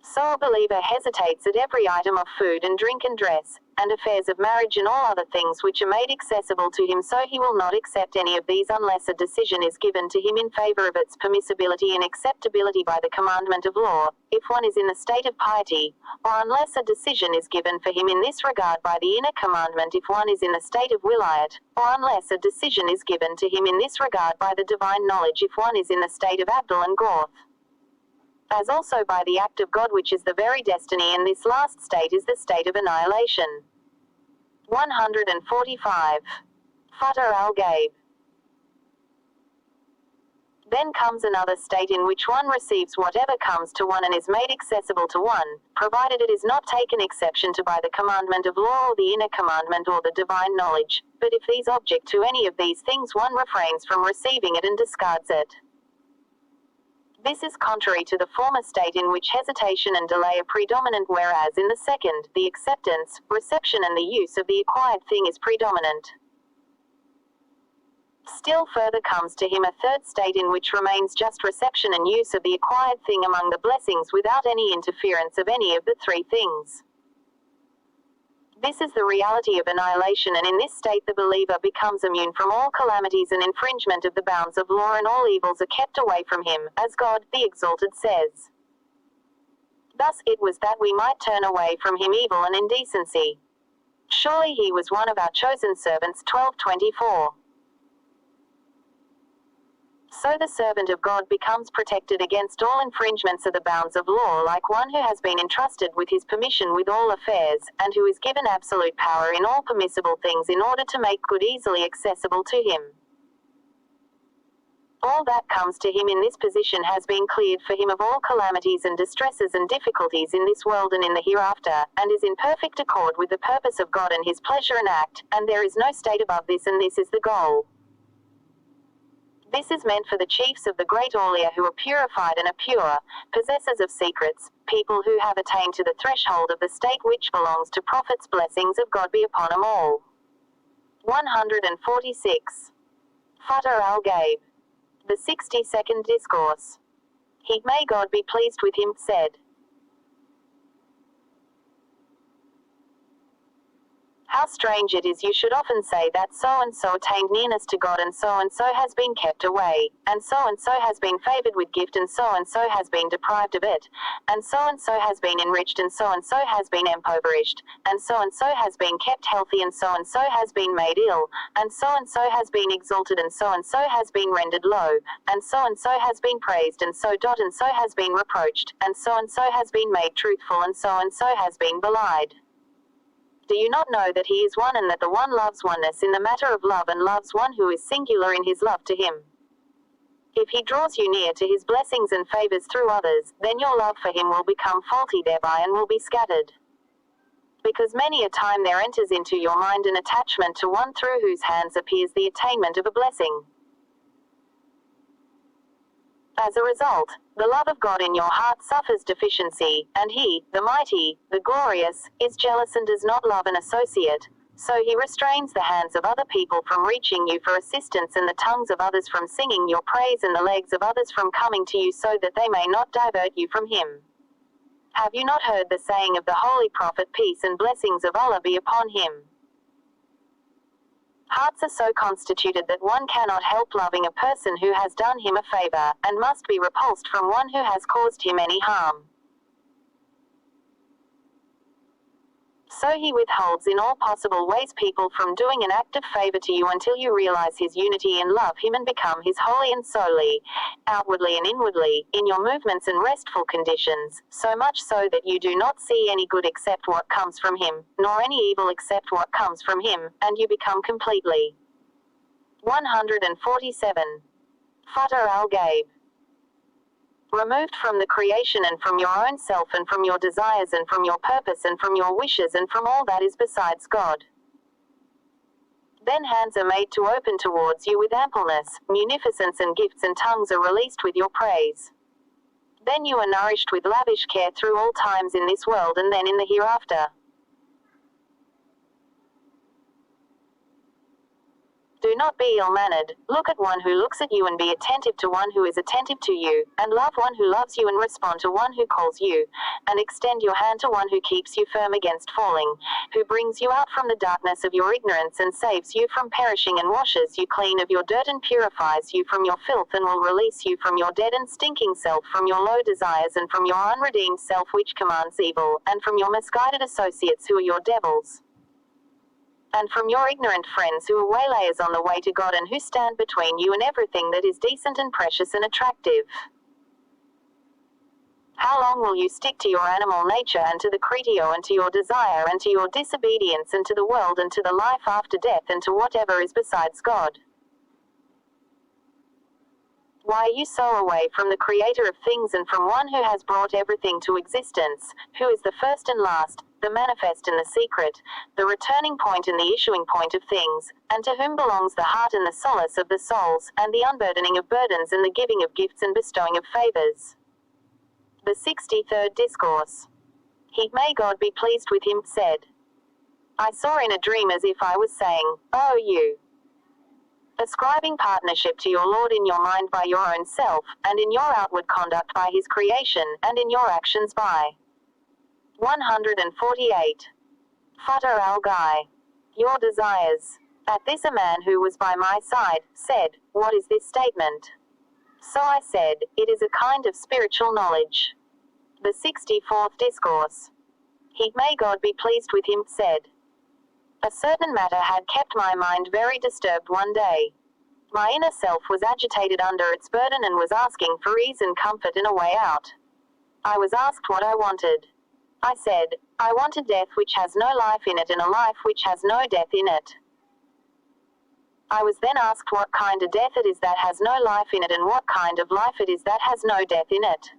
So a believer hesitates at every item of food and drink and dress, and affairs of marriage and all other things which are made accessible to him, so he will not accept any of these unless a decision is given to him in favor of its permissibility and acceptability by the commandment of law, if one is in the state of piety, or unless a decision is given for him in this regard by the inner commandment if one is in the state of wilayat, or unless a decision is given to him in this regard by the divine knowledge if one is in the state of Abdul and Gawth. As also by the act of God, which is the very destiny, and this last state is the state of annihilation. 145. Futuh al Ghaib. Then comes another state in which one receives whatever comes to one and is made accessible to one, provided it is not taken exception to by the commandment of law or the inner commandment or the divine knowledge, but if these object to any of these things one refrains from receiving it and discards it. This is contrary to the former state in which hesitation and delay are predominant, whereas in the second, the acceptance, reception and the use of the acquired thing is predominant. Still further comes to him a third state in which remains just reception and use of the acquired thing among the blessings without any interference of any of the 3 things. This is the reality of annihilation, and in this state the believer becomes immune from all calamities and infringement of the bounds of law, and all evils are kept away from him, as God, the Exalted, says. Thus, it was that we might turn away from him evil and indecency. Surely he was one of our chosen servants. 12:24. So the servant of God becomes protected against all infringements of the bounds of law, like one who has been entrusted with his permission with all affairs, and who is given absolute power in all permissible things in order to make good easily accessible to him. All that comes to him in this position has been cleared for him of all calamities and distresses and difficulties in this world and in the hereafter, and is in perfect accord with the purpose of God and his pleasure and act, and there is no state above this, and this is the goal. This is meant for the chiefs of the great Aulia who are purified and are pure, possessors of secrets, people who have attained to the threshold of the state which belongs to prophets. Blessings of God be upon them all. 146. Futuh al Ghaib. The 62nd Discourse. He, may God be pleased with him, said, "How strange it is you should often say that so-and-so attained nearness to God and so-and-so has been kept away, and so-and-so has been favored with gift and so-and-so has been deprived of it, and so-and-so has been enriched and so-and-so has been impoverished, and so-and-so has been kept healthy and so-and-so has been made ill, and so-and-so has been exalted and so-and-so has been rendered low, and so-and-so has been praised and so has been reproached, and so-and-so has been made truthful and so-and-so has been belied. Do you not know that he is one and that the one loves oneness in the matter of love and loves one who is singular in his love to him? If he draws you near to his blessings and favors through others, then your love for him will become faulty thereby and will be scattered. Because many a time there enters into your mind an attachment to one through whose hands appears the attainment of a blessing. As a result, the love of God in your heart suffers deficiency, and he, the mighty, the glorious, is jealous and does not love an associate, so he restrains the hands of other people from reaching you for assistance and the tongues of others from singing your praise and the legs of others from coming to you so that they may not divert you from him. Have you not heard the saying of the Holy Prophet, peace and blessings of Allah be upon him? Hearts are so constituted that one cannot help loving a person who has done him a favor, and must be repulsed from one who has caused him any harm. So he withholds in all possible ways people from doing an act of favor to you until you realize his unity and love him and become his wholly and solely, outwardly and inwardly, in your movements and restful conditions, so much so that you do not see any good except what comes from him, nor any evil except what comes from him, and you become completely. 147. Futuh al Ghaib. Removed from the creation and from your own self and from your desires and from your purpose and from your wishes and from all that is besides God. Then hands are made to open towards you with ampleness, munificence and gifts and tongues are released with your praise. Then you are nourished with lavish care through all times in this world and then in the hereafter. Do not be ill-mannered, look at one who looks at you and be attentive to one who is attentive to you, and love one who loves you and respond to one who calls you, and extend your hand to one who keeps you firm against falling, who brings you out from the darkness of your ignorance and saves you from perishing and washes you clean of your dirt and purifies you from your filth and will release you from your dead and stinking self, from your low desires and from your unredeemed self which commands evil, and from your misguided associates who are your devils. And from your ignorant friends who are waylayers on the way to God and who stand between you and everything that is decent and precious and attractive. How long will you stick to your animal nature and to the cretio and to your desire and to your disobedience and to the world and to the life after death and to whatever is besides God? Why are you so away from the Creator of things and from one who has brought everything to existence, who is the first and last, the manifest and the secret, the returning point and the issuing point of things, and to whom belongs the heart and the solace of the souls, and the unburdening of burdens and the giving of gifts and bestowing of favors? The 63rd Discourse. He, may God be pleased with him, said, I saw in a dream as if I was saying, O you, ascribing partnership to your Lord in your mind by your own self, and in your outward conduct by his creation, and in your actions by 148. Futuh al Ghaib. Your desires. At this a man who was by my side, said, What is this statement? So I said, It is a kind of spiritual knowledge. The 64th Discourse. He, may God be pleased with him, said, A certain matter had kept my mind very disturbed one day. My inner self was agitated under its burden and was asking for ease and comfort and a way out. I was asked what I wanted. I said, I want a death which has no life in it and a life which has no death in it. I was then asked what kind of death it is that has no life in it and what kind of life it is that has no death in it.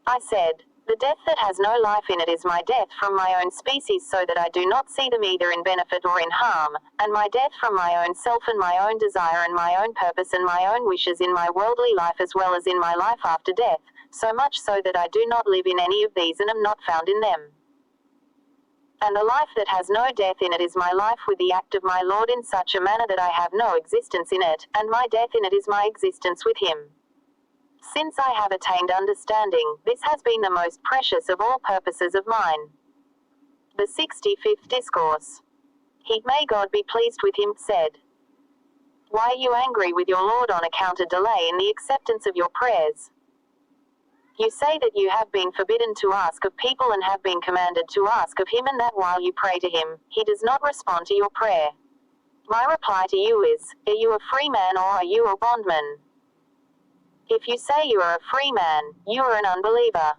I said, The death that has no life in it is my death from my own species, so that I do not see them either in benefit or in harm, and my death from my own self and my own desire and my own purpose and my own wishes in my worldly life as well as in my life after death, so much so that I do not live in any of these and am not found in them. And the life that has no death in it is my life with the act of my Lord in such a manner that I have no existence in it, and my death in it is my existence with Him. Since I have attained understanding, this has been the most precious of all purposes of mine. The 65th Discourse. He, may God be pleased with him, said, "Why are you angry with your Lord on account of delay in the acceptance of your prayers? You say that you have been forbidden to ask of people and have been commanded to ask of him, and that while you pray to him, he does not respond to your prayer. My reply to you is, are you a free man or are you a bondman? If you say you are a free man, you are an unbeliever.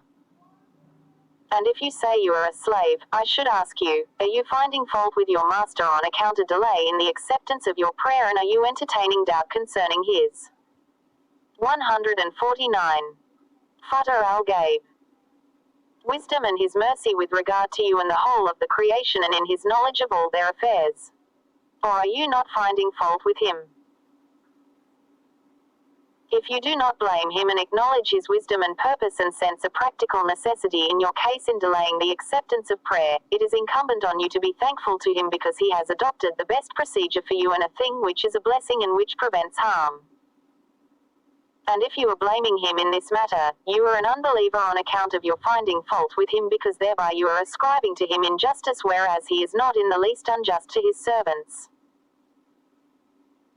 And if you say you are a slave, I should ask you, are you finding fault with your master on account of delay in the acceptance of your prayer, and are you entertaining doubt concerning his?" 149. Futuh al Ghaib. Wisdom and his mercy with regard to you and the whole of the creation, and in his knowledge of all their affairs. Or are you not finding fault with him? If you do not blame him and acknowledge his wisdom and purpose and sense a practical necessity in your case in delaying the acceptance of prayer, it is incumbent on you to be thankful to him because he has adopted the best procedure for you and a thing which is a blessing and which prevents harm. And if you are blaming him in this matter, you are an unbeliever on account of your finding fault with him, because thereby you are ascribing to him injustice, whereas he is not in the least unjust to his servants.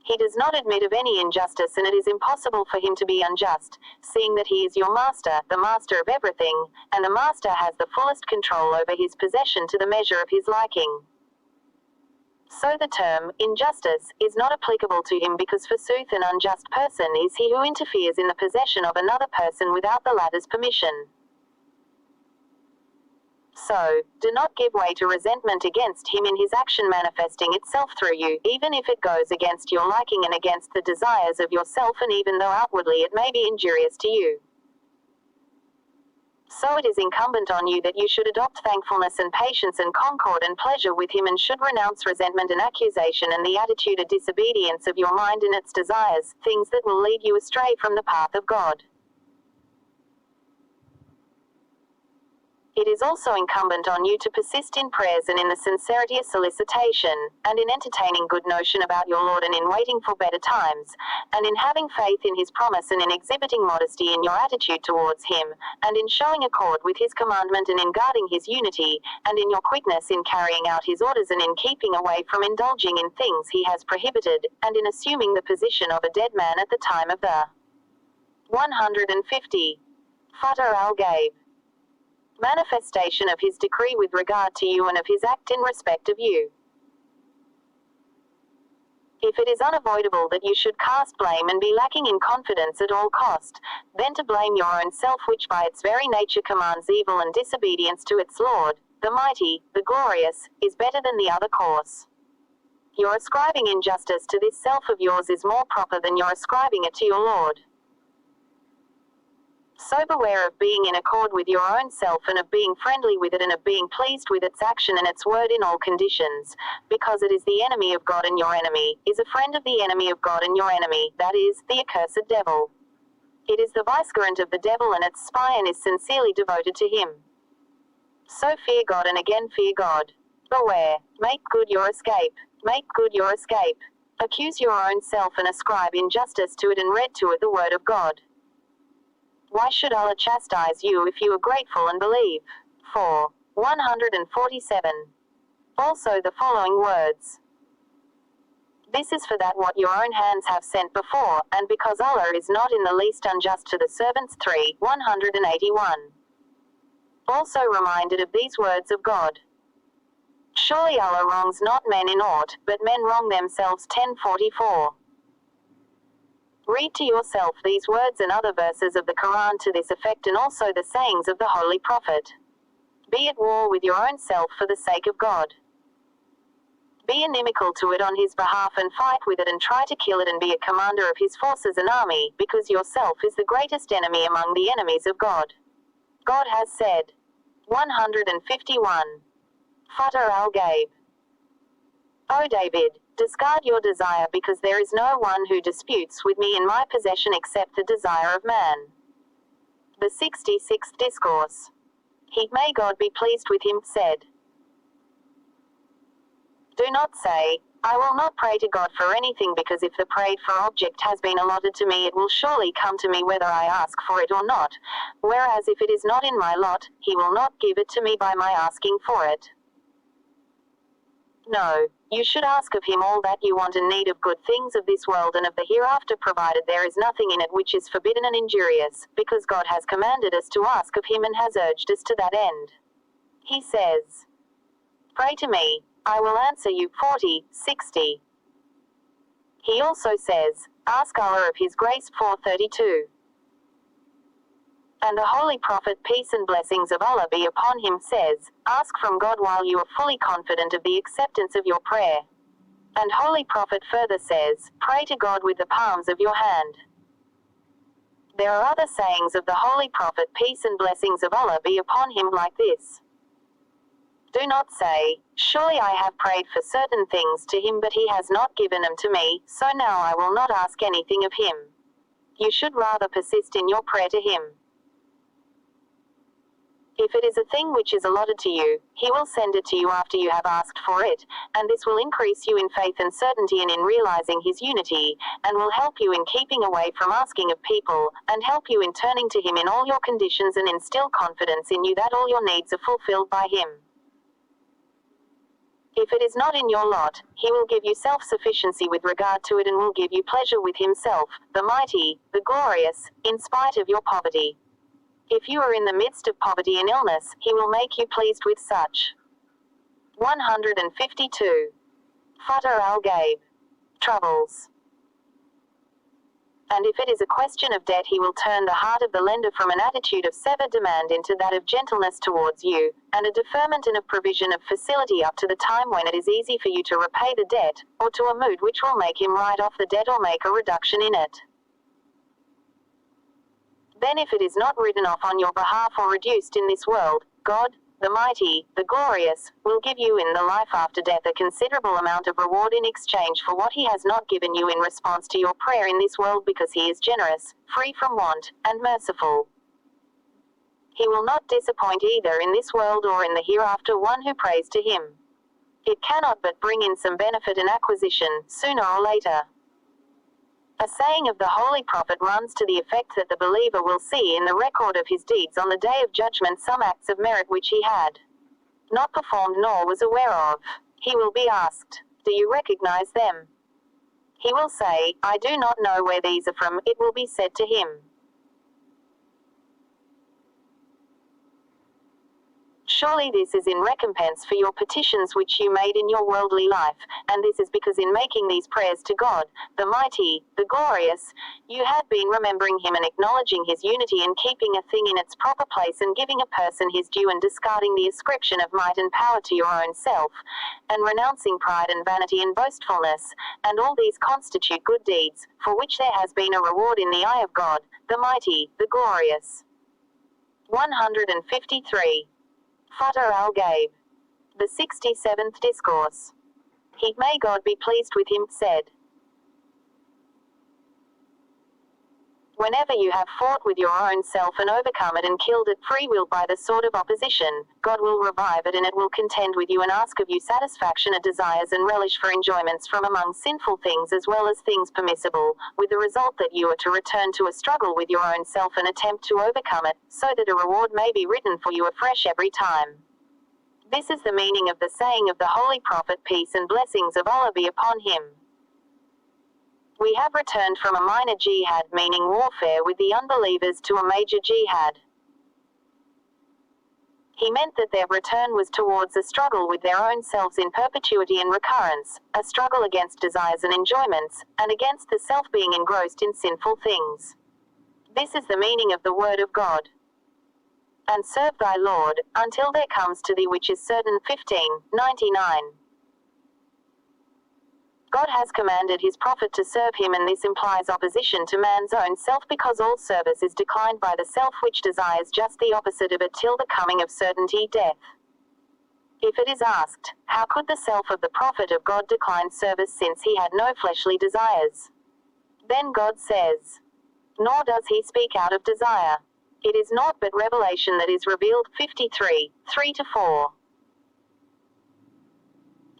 He does not admit of any injustice, and it is impossible for him to be unjust, seeing that he is your master, the master of everything, and the master has the fullest control over his possession to the measure of his liking. So the term, injustice, is not applicable to him, because forsooth an unjust person is he who interferes in the possession of another person without the latter's permission. So, do not give way to resentment against him in his action manifesting itself through you, even if it goes against your liking and against the desires of yourself, and even though outwardly it may be injurious to you. So it is incumbent on you that you should adopt thankfulness and patience and concord and pleasure with him, and should renounce resentment and accusation and the attitude of disobedience of your mind in its desires, things that will lead you astray from the path of God. It is also incumbent on you to persist in prayers and in the sincerity of solicitation, and in entertaining good notion about your Lord, and in waiting for better times, and in having faith in his promise, and in exhibiting modesty in your attitude towards him, and in showing accord with his commandment, and in guarding his unity, and in your quickness in carrying out his orders, and in keeping away from indulging in things he has prohibited, and in assuming the position of a dead man at the time of the 150. Futuh al Ghaib. Manifestation of his decree with regard to you and of his act in respect of you. If it is unavoidable that you should cast blame and be lacking in confidence at all cost, then to blame your own self, which by its very nature commands evil and disobedience to its Lord, the mighty, the glorious, is better than the other course. Your ascribing injustice to this self of yours is more proper than your ascribing it to your Lord. So beware of being in accord with your own self, and of being friendly with it, and of being pleased with its action and its word in all conditions, because it is the enemy of God, and your enemy is a friend of the enemy of God, and your enemy, that is, the accursed devil. It is the vicegerent of the devil and its spy, and is sincerely devoted to him. So fear God, and again fear God. Beware, make good your escape, make good your escape. Accuse your own self and ascribe injustice to it, and read to it the word of God. Why should Allah chastise you if you are grateful and believe? 147. Also the following words. This is for that what your own hands have sent before, and because Allah is not in the least unjust to the servants. 181. Also reminded of these words of God. Surely Allah wrongs not men in aught, but men wrong themselves. 1044. Read to yourself these words and other verses of the Quran to this effect, and also the sayings of the Holy Prophet. Be at war with your own self for the sake of God. Be inimical to it on his behalf, and fight with it, and try to kill it, and be a commander of his forces and army, because yourself is the greatest enemy among the enemies of God. God has said. 151. Futuh al Ghaib. O David, discard your desire because there is no one who disputes with me in my possession except the desire of man. The 66th Discourse. He, may God be pleased with him, said, do not say, I will not pray to God for anything because if the prayed for object has been allotted to me it will surely come to me whether I ask for it or not, whereas if it is not in my lot, he will not give it to me by my asking for it. No, you should ask of him all that you want and need of good things of this world and of the hereafter, provided there is nothing in it which is forbidden and injurious, because God has commanded us to ask of him and has urged us to that end. He says, pray to me, I will answer you. 40:60. He also says, ask Allah of his grace. 4:32. And the Holy Prophet, peace and blessings of Allah be upon him, says, ask from God while you are fully confident of the acceptance of your prayer. And Holy Prophet further says, pray to God with the palms of your hand. There are other sayings of the Holy Prophet, peace and blessings of Allah be upon him, like this. Do not say, surely I have prayed for certain things to him but he has not given them to me, so now I will not ask anything of him. You should rather persist in your prayer to him. If it is a thing which is allotted to you, he will send it to you after you have asked for it, and this will increase you in faith and certainty and in realizing his unity, and will help you in keeping away from asking of people, and help you in turning to him in all your conditions and instill confidence in you that all your needs are fulfilled by him. If it is not in your lot, he will give you self-sufficiency with regard to it and will give you pleasure with himself, the mighty, the glorious, in spite of your poverty. If you are in the midst of poverty and illness, he will make you pleased with such. 152. Futuh al Ghaib. Troubles. And if it is a question of debt, he will turn the heart of the lender from an attitude of severed demand into that of gentleness towards you, and a deferment and a provision of facility up to the time when it is easy for you to repay the debt, or to a mood which will make him write off the debt or make a reduction in it. Then if it is not written off on your behalf or reduced in this world, God, the mighty, the glorious, will give you in the life after death a considerable amount of reward in exchange for what he has not given you in response to your prayer in this world, because he is generous, free from want, and merciful. He will not disappoint either in this world or in the hereafter one who prays to him. It cannot but bring in some benefit and acquisition, sooner or later. A saying of the Holy Prophet runs to the effect that the believer will see in the record of his deeds on the Day of Judgment some acts of merit which he had not performed nor was aware of. He will be asked, do you recognize them? He will say, I do not know where these are from. It will be said to him, surely this is in recompense for your petitions which you made in your worldly life, and this is because in making these prayers to God, the mighty, the glorious, you had been remembering him and acknowledging his unity and keeping a thing in its proper place and giving a person his due and discarding the ascription of might and power to your own self, and renouncing pride and vanity and boastfulness, and all these constitute good deeds, for which there has been a reward in the eye of God, the mighty, the glorious. 153. Futuh al Ghaib. The 67th Discourse. He, may God be pleased with him, said, whenever you have fought with your own self and overcome it and killed it free will by the sword of opposition, God will revive it and it will contend with you and ask of you satisfaction of desires and relish for enjoyments from among sinful things as well as things permissible, with the result that you are to return to a struggle with your own self and attempt to overcome it, so that a reward may be written for you afresh every time. This is the meaning of the saying of the Holy Prophet, peace and blessings of Allah be upon him. We have returned from a minor jihad, meaning warfare with the unbelievers, to a major jihad. He meant that their return was towards a struggle with their own selves in perpetuity and recurrence, a struggle against desires and enjoyments, and against the self being engrossed in sinful things. This is the meaning of the word of God. And serve thy Lord, until there comes to thee which is certain. 15:99. God has commanded his prophet to serve him, and this implies opposition to man's own self, because all service is declined by the self which desires just the opposite of it till the coming of certainty, death. If it is asked, how could the self of the prophet of God decline service since he had no fleshly desires? Then God says, nor does he speak out of desire. It is naught but revelation that is revealed. 53, 3-4.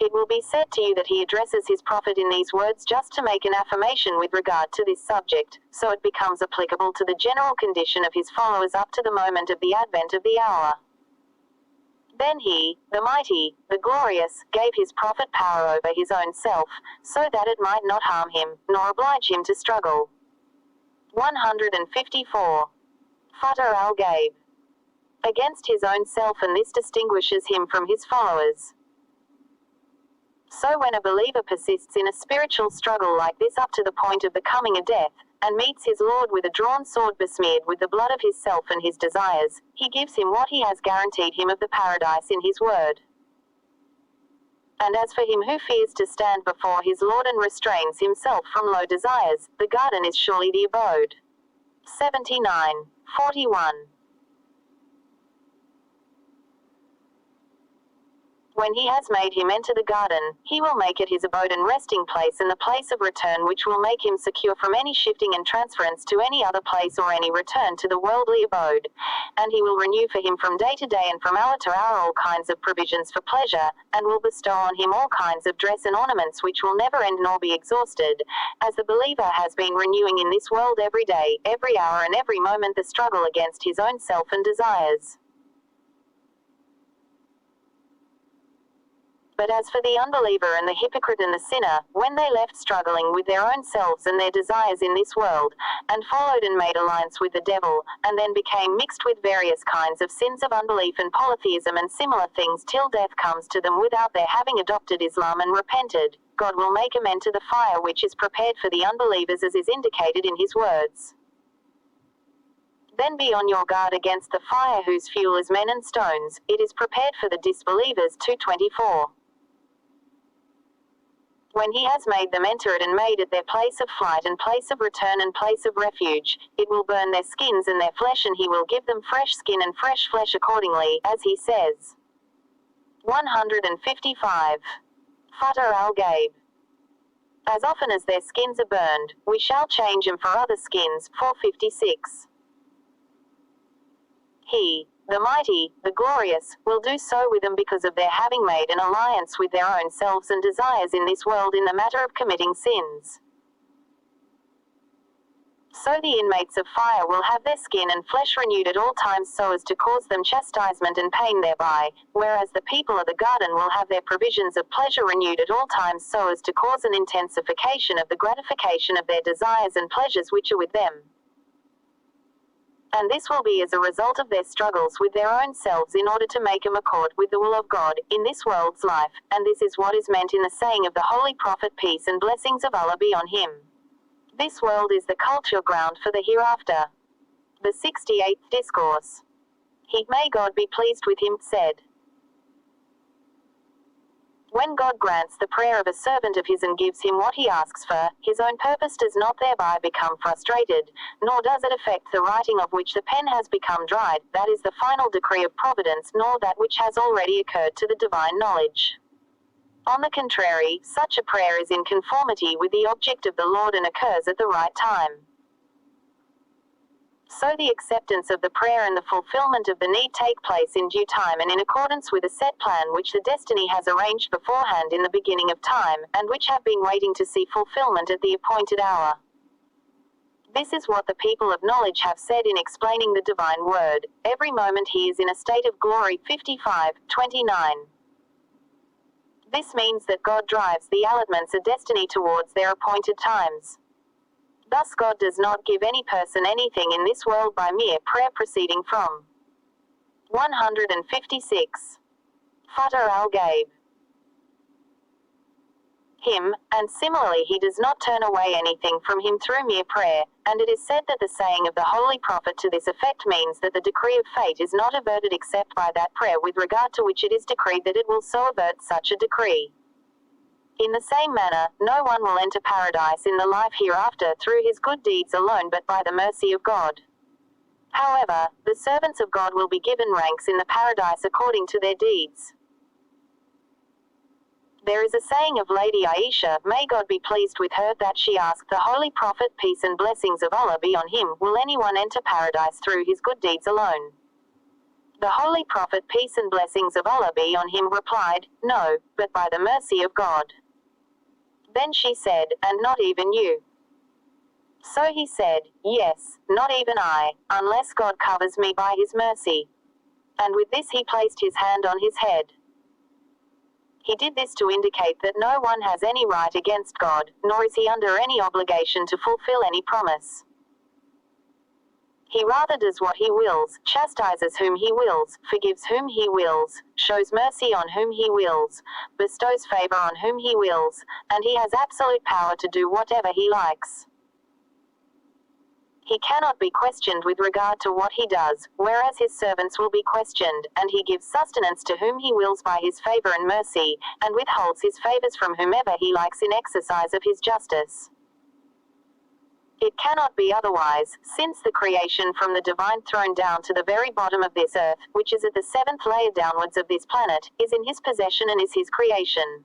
It will be said to you that he addresses his prophet in these words just to make an affirmation with regard to this subject, so it becomes applicable to the general condition of his followers up to the moment of the advent of the hour. Then he, the mighty, the glorious, gave his prophet power over his own self, so that it might not harm him, nor oblige him to struggle. 154. Futuh al Ghaib. Against his own self, and this distinguishes him from his followers. So when a believer persists in a spiritual struggle like this up to the point of becoming a death, and meets his Lord with a drawn sword besmeared with the blood of his self and his desires, he gives him what he has guaranteed him of the paradise in his word. And as for him who fears to stand before his Lord and restrains himself from low desires, the garden is surely the abode. 79:41. When he has made him enter the garden, he will make it his abode and resting place, and the place of return which will make him secure from any shifting and transference to any other place or any return to the worldly abode. And he will renew for him from day to day and from hour to hour all kinds of provisions for pleasure, and will bestow on him all kinds of dress and ornaments which will never end nor be exhausted, as the believer has been renewing in this world every day, every hour and every moment the struggle against his own self and desires. But as for the unbeliever and the hypocrite and the sinner, when they left struggling with their own selves and their desires in this world, and followed and made alliance with the devil, and then became mixed with various kinds of sins of unbelief and polytheism and similar things till death comes to them without their having adopted Islam and repented, God will make them enter the fire which is prepared for the unbelievers, as is indicated in his words. Then be on your guard against the fire whose fuel is men and stones, it is prepared for the disbelievers. 2:24. When he has made them enter it and made it their place of flight and place of return and place of refuge, it will burn their skins and their flesh, and he will give them fresh skin and fresh flesh accordingly, as he says. 155. Futuh al Ghaib. As often as their skins are burned, we shall change them for other skins. 456. He, the mighty, the glorious, will do so with them because of their having made an alliance with their own selves and desires in this world in the matter of committing sins. So the inmates of fire will have their skin and flesh renewed at all times so as to cause them chastisement and pain thereby, whereas the people of the garden will have their provisions of pleasure renewed at all times so as to cause an intensification of the gratification of their desires and pleasures which are with them. And this will be as a result of their struggles with their own selves in order to make them accord with the will of God in this world's life, and this is what is meant in the saying of the Holy Prophet, peace and blessings of Allah be on him. This world is the culture ground for the hereafter. The 68th Discourse. He, may God be pleased with him, said, when God grants the prayer of a servant of his and gives him what he asks for, his own purpose does not thereby become frustrated, nor does it affect the writing of which the pen has become dried, that is the final decree of providence, nor that which has already occurred to the divine knowledge. On the contrary, such a prayer is in conformity with the object of the Lord and occurs at the right time. So the acceptance of the prayer and the fulfillment of the need take place in due time and in accordance with a set plan which the destiny has arranged beforehand in the beginning of time, and which have been waiting to see fulfillment at the appointed hour. This is what the people of knowledge have said in explaining the divine word. Every moment he is in a state of glory. 55:29. This means that God drives the elements of destiny towards their appointed times. Thus God does not give any person anything in this world by mere prayer proceeding from 156. Futuh al Ghaib. Him, and similarly he does not turn away anything from him through mere prayer, and it is said that the saying of the Holy Prophet to this effect means that the decree of fate is not averted except by that prayer with regard to which it is decreed that it will so avert such a decree. In the same manner, no one will enter paradise in the life hereafter through his good deeds alone but by the mercy of God. However, the servants of God will be given ranks in the paradise according to their deeds. There is a saying of Lady Aisha, may God be pleased with her, that she asked the Holy Prophet, peace and blessings of Allah be on him, will anyone enter paradise through his good deeds alone? The Holy Prophet, peace and blessings of Allah be on him, replied, no, but by the mercy of God. Then she said, and not even you? So he said, yes, not even I, unless God covers me by his mercy. And with this he placed his hand on his head. He did this to indicate that no one has any right against God, nor is he under any obligation to fulfill any promise. He rather does what he wills, chastises whom he wills, forgives whom he wills, shows mercy on whom he wills, bestows favor on whom he wills, and he has absolute power to do whatever he likes. He cannot be questioned with regard to what he does, whereas his servants will be questioned, and he gives sustenance to whom he wills by his favor and mercy, and withholds his favors from whomever he likes in exercise of his justice. It cannot be otherwise, since the creation from the divine throne down to the very bottom of this earth, which is at the seventh layer downwards of this planet, is in his possession and is his creation.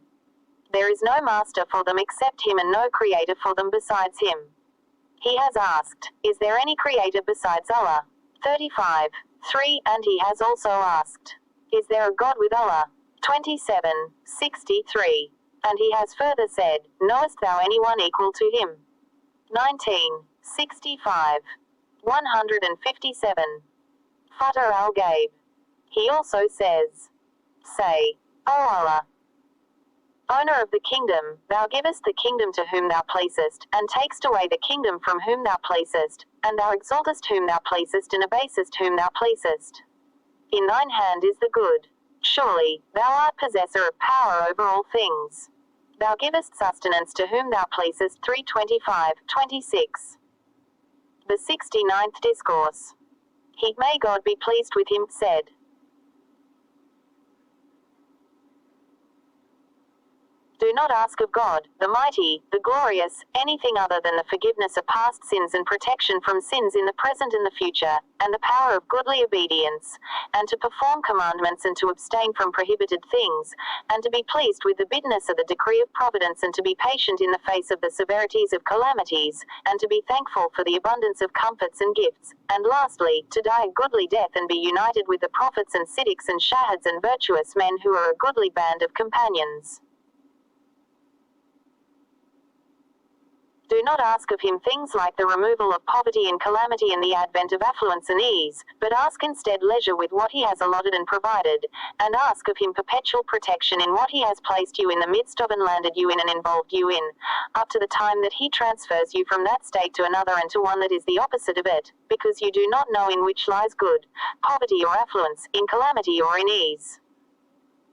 There is no master for them except him and no creator for them besides him. He has asked, is there any creator besides Allah? 35. 3. And he has also asked, is there a God with Allah? 27. 63. And he has further said, knowest thou anyone equal to him? 19. 65. 157. Futuh al Ghaib. He also says, say, O Allah, owner of the kingdom, thou givest the kingdom to whom thou placest, and takest away the kingdom from whom thou placest, and thou exaltest whom thou placest and abasest whom thou placest. In thine hand is the good. Surely, thou art possessor of power over all things. Thou givest sustenance to whom thou placest. 325, 26. The 69th Discourse. He, may God be pleased with him, said, do not ask of God, the mighty, the glorious, anything other than the forgiveness of past sins and protection from sins in the present and the future, and the power of goodly obedience, and to perform commandments and to abstain from prohibited things, and to be pleased with the bitterness of the decree of providence and to be patient in the face of the severities of calamities, and to be thankful for the abundance of comforts and gifts, and lastly, to die a goodly death and be united with the prophets and siddiqs and shahids and virtuous men who are a goodly band of companions. Do not ask of him things like the removal of poverty and calamity and the advent of affluence and ease, but ask instead leisure with what he has allotted and provided, and ask of him perpetual protection in what he has placed you in the midst of and landed you in and involved you in, up to the time that he transfers you from that state to another and to one that is the opposite of it, because you do not know in which lies good, poverty or affluence, in calamity or in ease.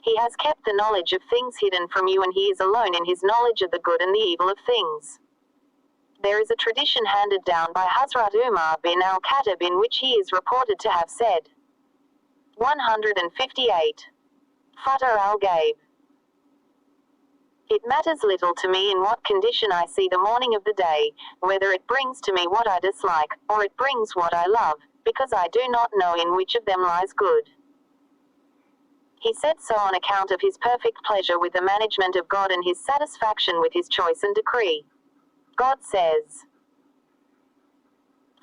He has kept the knowledge of things hidden from you, and he is alone in his knowledge of the good and the evil of things. There is a tradition handed down by Hazrat Umar bin al-Khattab in which he is reported to have said, 158. Futuh al Ghaib. It matters little to me in what condition I see the morning of the day, whether it brings to me what I dislike, or it brings what I love, because I do not know in which of them lies good. He said so on account of his perfect pleasure with the management of God and his satisfaction with his choice and decree. God says,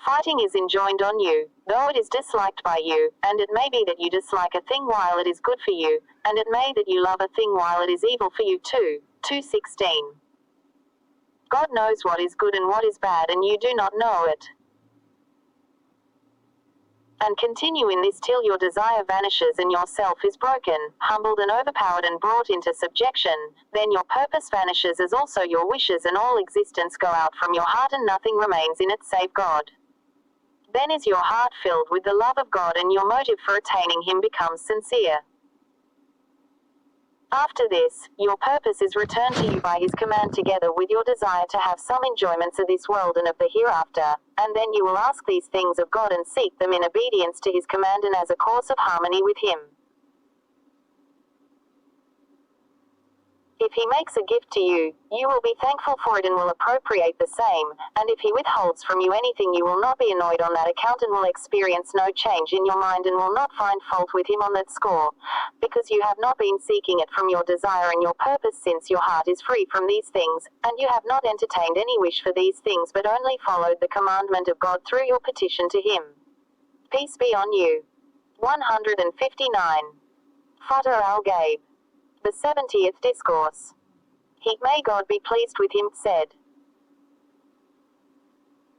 fighting is enjoined on you, though it is disliked by you, and it may be that you dislike a thing while it is good for you, and it may that you love a thing while it is evil for you too. 2:16. God knows what is good and what is bad, and you do not know it. And continue in this till your desire vanishes and your self is broken, humbled and overpowered and brought into subjection, then your purpose vanishes as also your wishes, and all existence go out from your heart and nothing remains in it save God. Then is your heart filled with the love of God, and your motive for attaining him becomes sincere. After this, your purpose is returned to you by his command together with your desire to have some enjoyments of this world and of the hereafter, and then you will ask these things of God and seek them in obedience to his command and as a course of harmony with him. If he makes a gift to you, you will be thankful for it and will appropriate the same, and if he withholds from you anything, you will not be annoyed on that account and will experience no change in your mind and will not find fault with him on that score, because you have not been seeking it from your desire and your purpose, since your heart is free from these things, and you have not entertained any wish for these things but only followed the commandment of God through your petition to him. Peace be on you. 159. Futuh al Ghaib. The 70th Discourse. He, may God be pleased with him, said,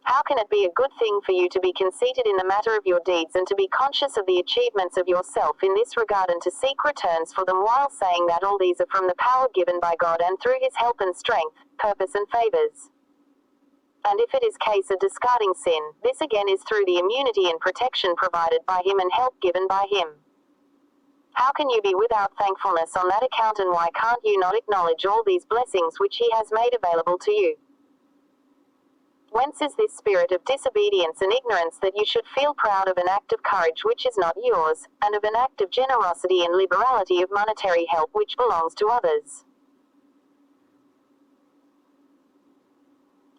how can it be a good thing for you to be conceited in the matter of your deeds and to be conscious of the achievements of yourself in this regard and to seek returns for them, while saying that all these are from the power given by God and through his help and strength, purpose and favors? And if it is case of discarding sin, this again is through the immunity and protection provided by him and help given by him. How can you be without thankfulness on that account, and why can't you not acknowledge all these blessings which he has made available to you? Whence is this spirit of disobedience and ignorance that you should feel proud of an act of courage which is not yours, and of an act of generosity and liberality of monetary help which belongs to others?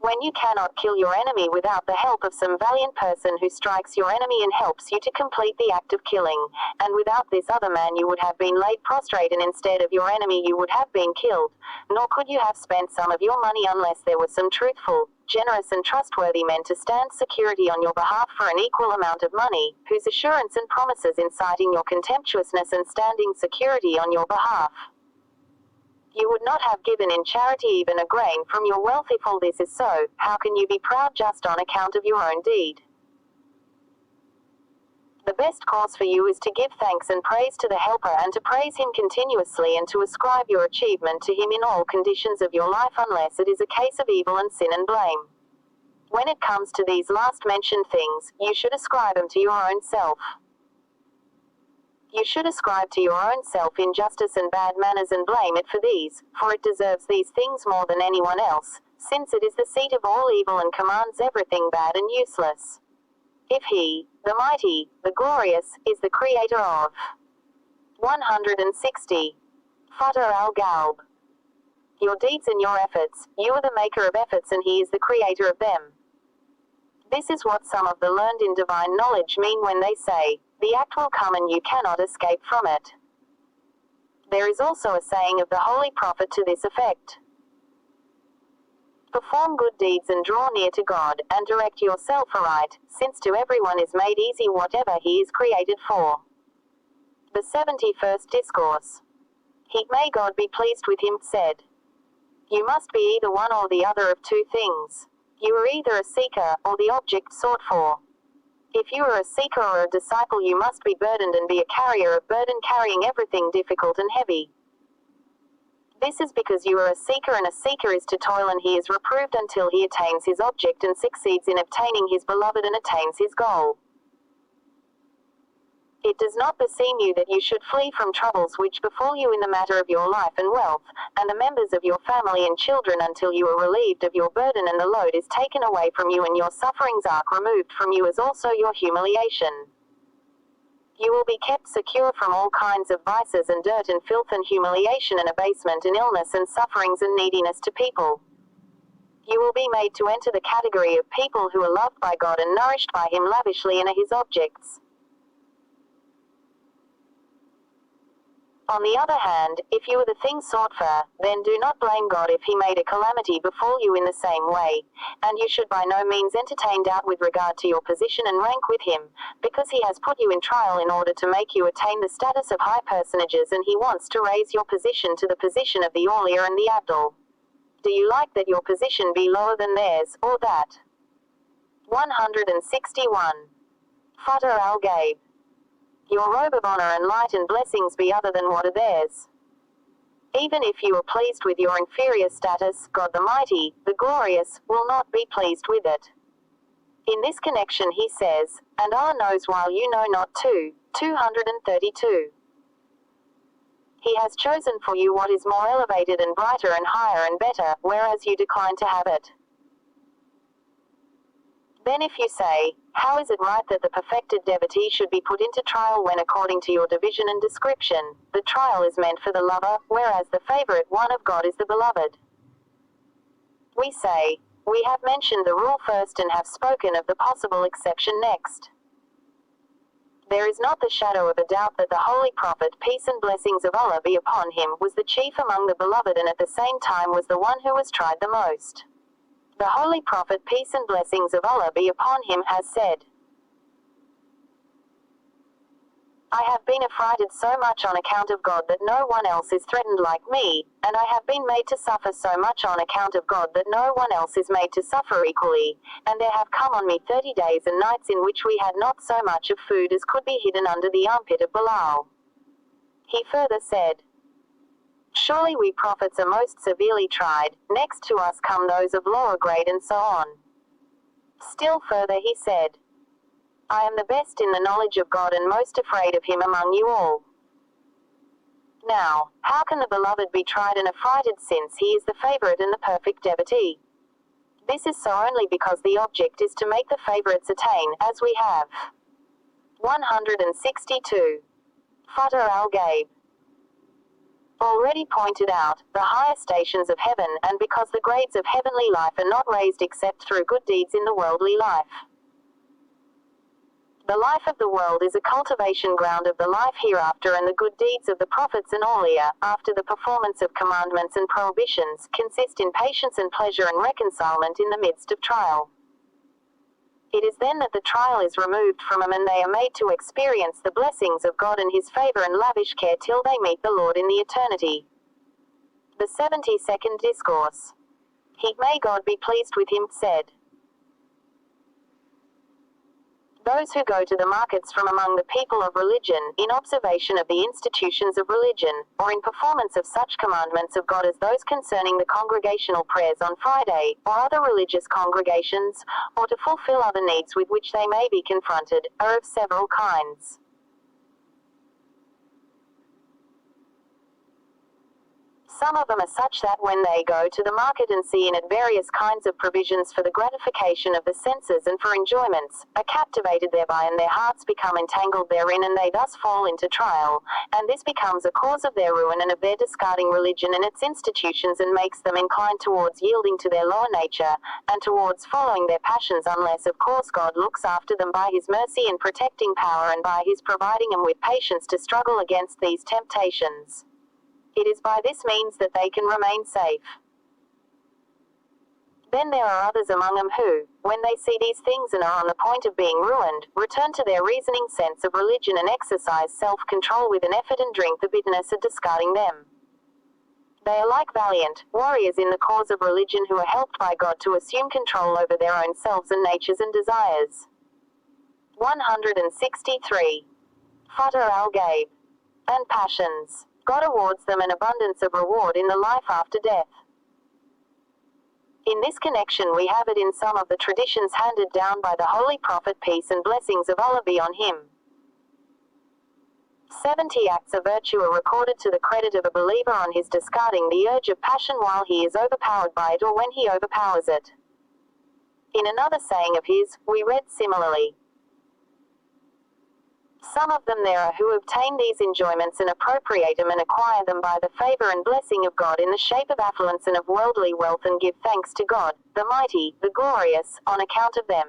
When you cannot kill your enemy without the help of some valiant person who strikes your enemy and helps you to complete the act of killing, and without this other man you would have been laid prostrate, and instead of your enemy you would have been killed, nor could you have spent some of your money unless there were some truthful, generous and trustworthy men to stand security on your behalf for an equal amount of money, whose assurance and promises inciting your contemptuousness and standing security on your behalf. You would not have given in charity even a grain from your wealth. If all this is so, how can you be proud just on account of your own deed? The best course for you is to give thanks and praise to the Helper, and to praise him continuously, and to ascribe your achievement to him in all conditions of your life, unless it is a case of evil and sin and blame. When it comes to these last mentioned things, you should ascribe them to your own self. You should ascribe to your own self injustice and bad manners and blame it for these, for it deserves these things more than anyone else, since it is the seat of all evil and commands everything bad and useless. If he, the mighty, the glorious, is the creator of 160. Futuh al Ghaib. Your deeds and your efforts, you are the maker of efforts and he is the creator of them. This is what some of the learned in divine knowledge mean when they say, the act will come and you cannot escape from it. There is also a saying of the Holy Prophet to this effect. Perform good deeds and draw near to God, and direct yourself aright, since to everyone is made easy whatever he is created for. The 71st Discourse. He, may God be pleased with him, said, you must be either one or the other of two things. You are either a seeker, or the object sought for. If you are a seeker or a disciple, you must be burdened and be a carrier of burden, carrying everything difficult and heavy. This is because you are a seeker, and a seeker is to toil, and he is reproved until he attains his object and succeeds in obtaining his beloved and attains his goal. It does not beseem you that you should flee from troubles which befall you in the matter of your life and wealth, and the members of your family and children, until you are relieved of your burden and the load is taken away from you and your sufferings are removed from you, as also your humiliation. You will be kept secure from all kinds of vices and dirt and filth and humiliation and abasement and illness and sufferings and neediness to people. You will be made to enter the category of people who are loved by God and nourished by him lavishly and are his objects. On the other hand, if you are the thing sought for, then do not blame God if he made a calamity befall you in the same way, and you should by no means entertain doubt with regard to your position and rank with him, because he has put you in trial in order to make you attain the status of high personages, and he wants to raise your position to the position of the Awliya and the Abdul. Do you like that your position be lower than theirs, or that? 161. Futuh al Ghaib. Your robe of honor and light and blessings be other than what are theirs. Even if you are pleased with your inferior status, God the Mighty, the Glorious, will not be pleased with it. In this connection he says, and Allah knows while you know not too. 232. He has chosen for you what is more elevated and brighter and higher and better, whereas you decline to have it. Then if you say, how is it right that the perfected devotee should be put into trial when according to your division and description, the trial is meant for the lover, whereas the favorite one of God is the beloved? We say, we have mentioned the rule first and have spoken of the possible exception next. There is not the shadow of a doubt that the Holy Prophet, peace and blessings of Allah be upon him, was the chief among the beloved and at the same time was the one who was tried the most. The Holy Prophet, peace and blessings of Allah be upon him, has said, I have been affrighted so much on account of God that no one else is threatened like me, and I have been made to suffer so much on account of God that no one else is made to suffer equally, and there have come on me 30 days and nights in which we had not so much of food as could be hidden under the armpit of Bilal. He further said, surely we prophets are most severely tried, next to us come those of lower grade and so on. Still further he said, I am the best in the knowledge of God and most afraid of him among you all. Now, how can the beloved be tried and affrighted since he is the favorite and the perfect devotee? This is so only because the object is to make the favorites attain, as we have. 162. Futuh al Ghaib. Already pointed out, the higher stations of heaven, and because the grades of heavenly life are not raised except through good deeds in the worldly life. The life of the world is a cultivation ground of the life hereafter, and the good deeds of the prophets and awliya, after the performance of commandments and prohibitions, consist in patience and pleasure and reconcilement in the midst of trial. It is then that the trial is removed from them and they are made to experience the blessings of God and his favor and lavish care till they meet the Lord in the eternity. The 72nd Discourse. He, may God be pleased with him, said, those who go to the markets from among the people of religion, in observation of the institutions of religion, or in performance of such commandments of God as those concerning the congregational prayers on Friday, or other religious congregations, or to fulfill other needs with which they may be confronted, are of several kinds. Some of them are such that when they go to the market and see in it various kinds of provisions for the gratification of the senses and for enjoyments, are captivated thereby and their hearts become entangled therein and they thus fall into trial, and this becomes a cause of their ruin and of their discarding religion and its institutions and makes them inclined towards yielding to their lower nature, and towards following their passions unless of course God looks after them by his mercy and protecting power and by his providing them with patience to struggle against these temptations. It is by this means that they can remain safe. Then there are others among them who, when they see these things and are on the point of being ruined, return to their reasoning sense of religion and exercise self-control with an effort and drink the bitterness of discarding them. They are like valiant warriors in the cause of religion who are helped by God to assume control over their own selves and natures and desires. 163. Futuh al Ghaib. And passions. God awards them an abundance of reward in the life after death. In this connection we have it in some of the traditions handed down by the Holy Prophet, peace and blessings of Allah be on him. 70 acts of virtue are recorded to the credit of a believer on his discarding the urge of passion while he is overpowered by it or when he overpowers it. In another saying of his, we read similarly, some of them there are who obtain these enjoyments and appropriate them and acquire them by the favor and blessing of God in the shape of affluence and of worldly wealth and give thanks to God, the mighty, the glorious, on account of them.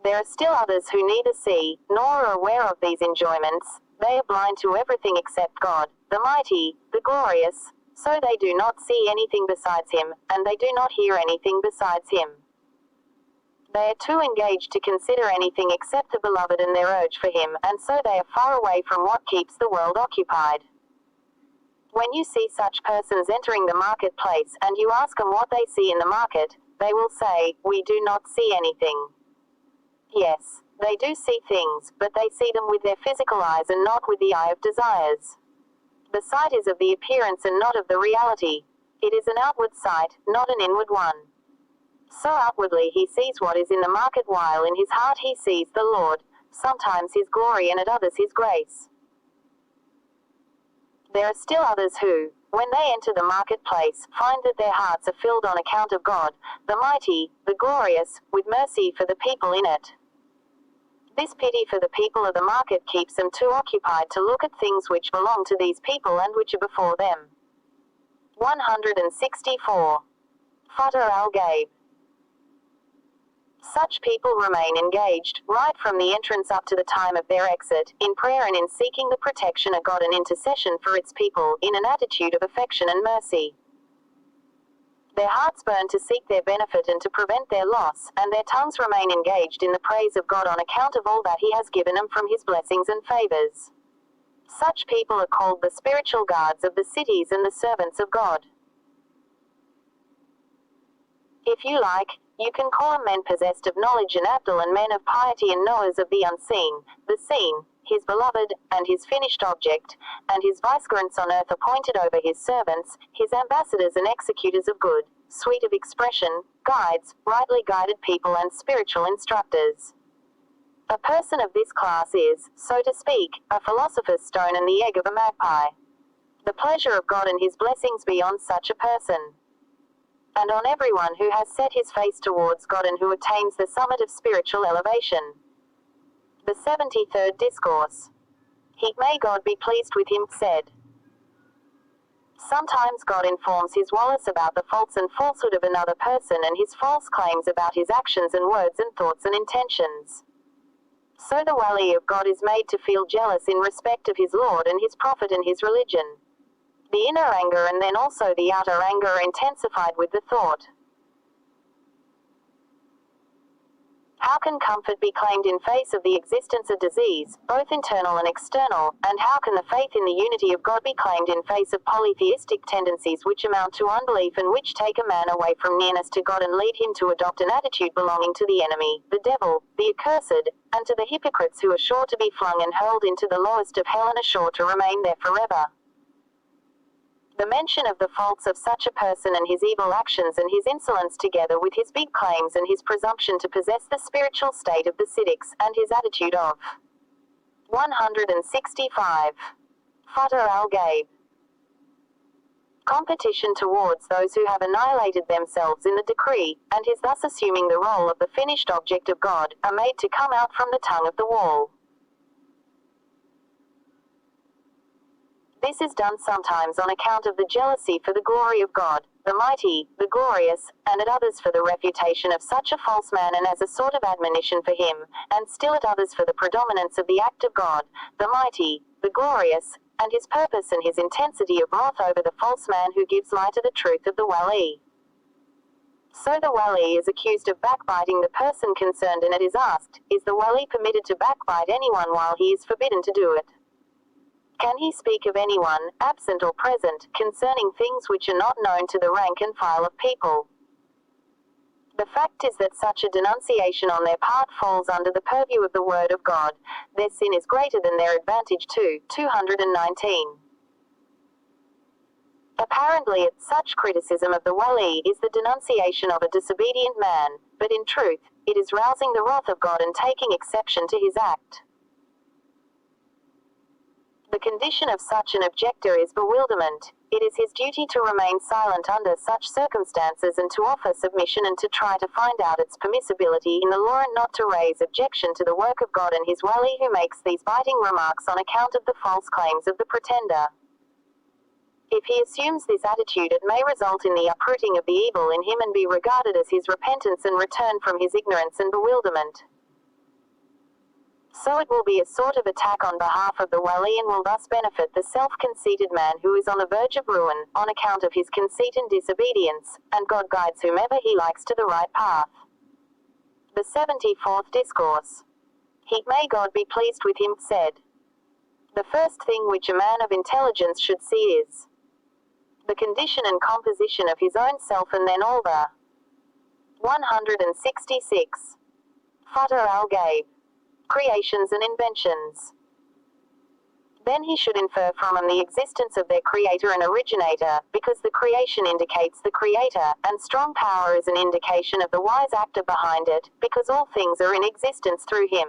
There are still others who neither see, nor are aware of these enjoyments, they are blind to everything except God, the mighty, the glorious, so they do not see anything besides him, and they do not hear anything besides him. They are too engaged to consider anything except the beloved and their urge for him, and so they are far away from what keeps the world occupied. When you see such persons entering the marketplace, and you ask them what they see in the market, they will say, we do not see anything. Yes, they do see things, but they see them with their physical eyes and not with the eye of desires. The sight is of the appearance and not of the reality. It is an outward sight, not an inward one. So outwardly he sees what is in the market while in his heart he sees the Lord, sometimes his glory and at others his grace. There are still others who, when they enter the marketplace, find that their hearts are filled on account of God, the mighty, the glorious, with mercy for the people in it. This pity for the people of the market keeps them too occupied to look at things which belong to these people and which are before them. 164. Futuh al Ghaib. Such people remain engaged, right from the entrance up to the time of their exit, in prayer and in seeking the protection of God and intercession for its people, in an attitude of affection and mercy. Their hearts burn to seek their benefit and to prevent their loss, and their tongues remain engaged in the praise of God on account of all that He has given them from His blessings and favors. Such people are called the spiritual guards of the cities and the servants of God. If you like, you can call them men possessed of knowledge and Abdul and men of piety and knowers of the unseen, the seen, His beloved, and His finished object, and His vicegerents on earth appointed over His servants, His ambassadors and executors of good, sweet of expression, guides, rightly guided people and spiritual instructors. A person of this class is, so to speak, a philosopher's stone and the egg of a magpie. The pleasure of God and His blessings be on such a person, and on everyone who has set his face towards God and who attains the summit of spiritual elevation. The 73rd Discourse. He, may God be pleased with him, said. Sometimes God informs His Wallace about the faults and falsehood of another person and his false claims about his actions and words and thoughts and intentions. So the Wali of God is made to feel jealous in respect of his Lord and his Prophet and his religion. The inner anger and then also the outer anger are intensified with the thought. How can comfort be claimed in face of the existence of disease, both internal and external, and how can the faith in the unity of God be claimed in face of polytheistic tendencies which amount to unbelief and which take a man away from nearness to God and lead him to adopt an attitude belonging to the enemy, the devil, the accursed, and to the hypocrites who are sure to be flung and hurled into the lowest of hell and are sure to remain there forever? The mention of the faults of such a person and his evil actions and his insolence together with his big claims and his presumption to possess the spiritual state of the Siddiqs and his attitude of 165. Futuh al Ghaib. Competition towards those who have annihilated themselves in the decree, and his thus assuming the role of the finished object of God, are made to come out from the tongue of the wall. This is done sometimes on account of the jealousy for the glory of God, the mighty, the glorious, and at others for the refutation of such a false man and as a sort of admonition for him, and still at others for the predominance of the act of God, the mighty, the glorious, and his purpose and his intensity of wrath over the false man who gives light to the truth of the Wali. So the Wali is accused of backbiting the person concerned, and it is asked, is the Wali permitted to backbite anyone while he is forbidden to do it? Can he speak of anyone, absent or present, concerning things which are not known to the rank and file of people? The fact is that such a denunciation on their part falls under the purview of the Word of God. Their sin is greater than their advantage too. 219. Apparently such criticism of the Wali is the denunciation of a disobedient man, but in truth, it is rousing the wrath of God and taking exception to his act. The condition of such an objector is bewilderment. It is his duty to remain silent under such circumstances and to offer submission and to try to find out its permissibility in the law and not to raise objection to the work of God and his Wali who makes these biting remarks on account of the false claims of the pretender. If he assumes this attitude, it may result in the uprooting of the evil in him and be regarded as his repentance and return from his ignorance and bewilderment. So it will be a sort of attack on behalf of the Wali and will thus benefit the self-conceited man who is on the verge of ruin, on account of his conceit and disobedience, and God guides whomever he likes to the right path. The 74th Discourse. He, may God be pleased with him, said. The first thing which a man of intelligence should see is the condition and composition of his own self, and then all the 166. Futuh al Ghaib. Creations and inventions. Then he should infer from them the existence of their creator and originator, because the creation indicates the creator, and strong power is an indication of the wise actor behind it, because all things are in existence through him.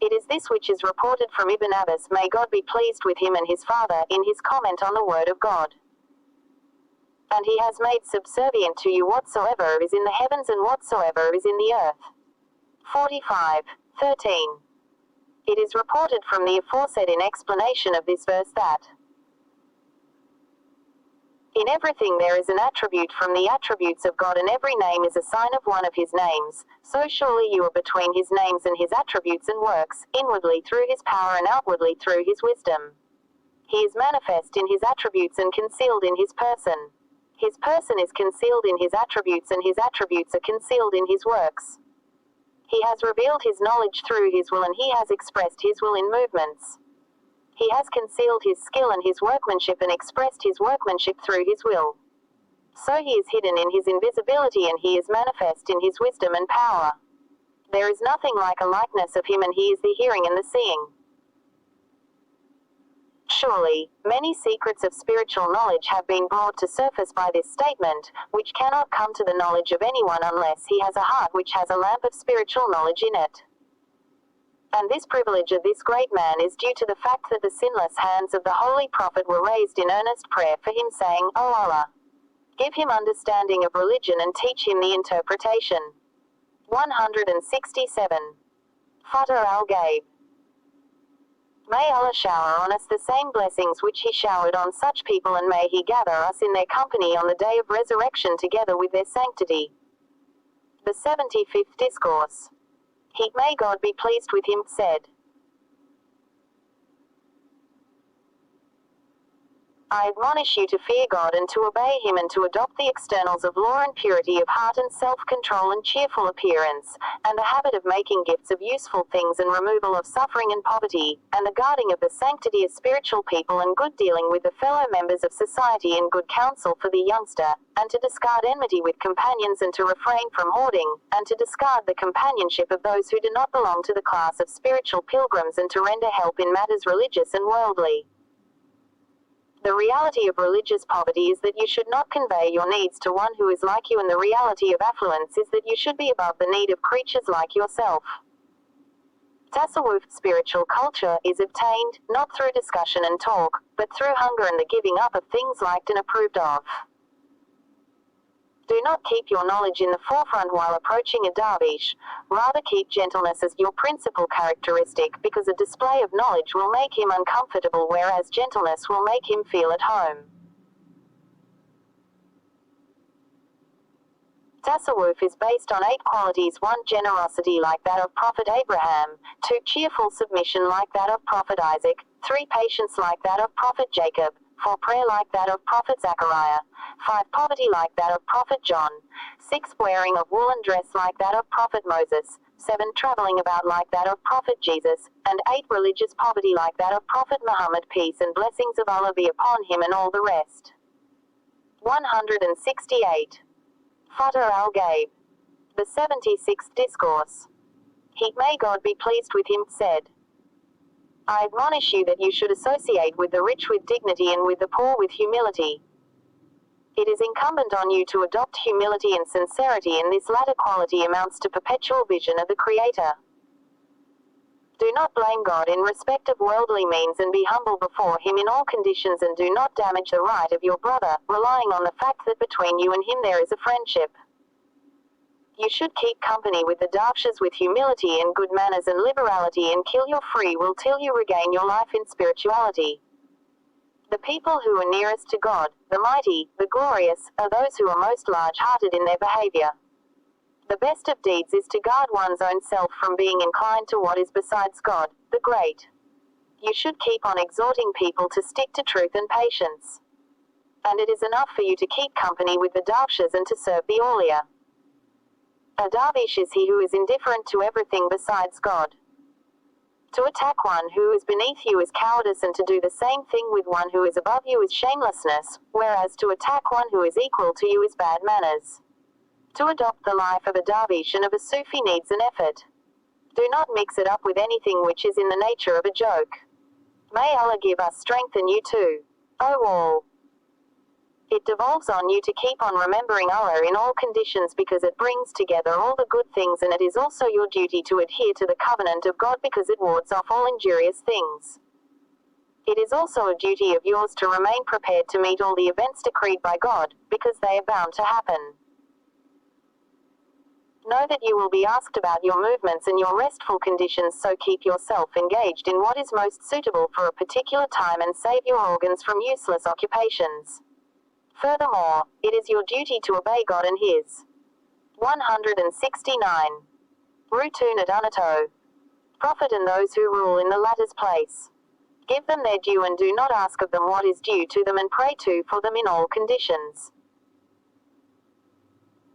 It is this which is reported from Ibn Abbas, may God be pleased with him and his father, in his comment on the word of God. And he has made subservient to you whatsoever is in the heavens and whatsoever is in the earth. 45:13. It is reported from the aforesaid in explanation of this verse that in everything there is an attribute from the attributes of God, and every name is a sign of one of his names. So surely you are between his names and his attributes and works, inwardly through his power and outwardly through his wisdom. He is manifest in his attributes and concealed in his person. His person is concealed in his attributes, and his attributes are concealed in his works. He has revealed his knowledge through his will, and he has expressed his will in movements. He has concealed his skill and his workmanship and expressed his workmanship through his will. So he is hidden in his invisibility, and he is manifest in his wisdom and power. There is nothing like a likeness of him, and he is the hearing and the seeing. Surely, many secrets of spiritual knowledge have been brought to surface by this statement, which cannot come to the knowledge of anyone unless he has a heart which has a lamp of spiritual knowledge in it. And this privilege of this great man is due to the fact that the sinless hands of the Holy Prophet were raised in earnest prayer for him, saying, O Allah, give him understanding of religion and teach him the interpretation. 167. Futuh al Ghaib. May Allah shower on us the same blessings which he showered on such people, and may he gather us in their company on the day of resurrection together with their sanctity. The 75th Discourse. He, may God be pleased with him, said, I admonish you to fear God and to obey him, and to adopt the externals of law and purity of heart and self-control and cheerful appearance, and the habit of making gifts of useful things and removal of suffering and poverty, and the guarding of the sanctity of spiritual people and good dealing with the fellow members of society and good counsel for the youngster, and to discard enmity with companions and to refrain from hoarding, and to discard the companionship of those who do not belong to the class of spiritual pilgrims, and to render help in matters religious and worldly. The reality of religious poverty is that you should not convey your needs to one who is like you, and the reality of affluence is that you should be above the need of creatures like yourself. Tasawwuf, spiritual culture, is obtained, not through discussion and talk, but through hunger and the giving up of things liked and approved of. Do not keep your knowledge in the forefront while approaching a dervish, rather keep gentleness as your principal characteristic, because a display of knowledge will make him uncomfortable, whereas gentleness will make him feel at home. Tasawwuf is based on 8 qualities: 1. Generosity like that of Prophet Abraham; 2. Cheerful submission like that of Prophet Isaac; 3. Patience like that of Prophet Jacob; 4. Prayer like that of Prophet Zechariah; 5. Poverty like that of Prophet John; 6. Wearing of woolen dress like that of Prophet Moses; 7. Traveling about like that of Prophet Jesus; and 8. Religious poverty like that of Prophet Muhammad, peace and blessings of Allah be upon him, and all the rest. 168. Futuh al Ghaib. The 76th Discourse. He, may God be pleased with him, said, I admonish you that you should associate with the rich with dignity and with the poor with humility. It is incumbent on you to adopt humility and sincerity, and this latter quality amounts to perpetual vision of the Creator. Do not blame God in respect of worldly means, and be humble before him in all conditions, and do not damage the right of your brother, relying on the fact that between you and him there is a friendship. You should keep company with the darvishas with humility and good manners and liberality, and kill your free will till you regain your life in spirituality. The people who are nearest to God, the mighty, the glorious, are those who are most large-hearted in their behavior. The best of deeds is to guard one's own self from being inclined to what is besides God, the great. You should keep on exhorting people to stick to truth and patience. And it is enough for you to keep company with the darvishas and to serve the awliya. A darvish is he who is indifferent to everything besides God. To attack one who is beneath you is cowardice, and to do the same thing with one who is above you is shamelessness, whereas to attack one who is equal to you is bad manners. To adopt the life of a darvish and of a Sufi needs an effort. Do not mix it up with anything which is in the nature of a joke. May Allah give us strength, and you too. O all. It devolves on you to keep on remembering Allah in all conditions because it brings together all the good things, and it is also your duty to adhere to the covenant of God because it wards off all injurious things. It is also a duty of yours to remain prepared to meet all the events decreed by God, because they are bound to happen. Know that you will be asked about your movements and your restful conditions, so keep yourself engaged in what is most suitable for a particular time and save your organs from useless occupations. Furthermore, it is your duty to obey God and His. 169. Rutun Adunato. Prophet and those who rule in the latter's place. Give them their due and do not ask of them what is due to them, and pray for them in all conditions.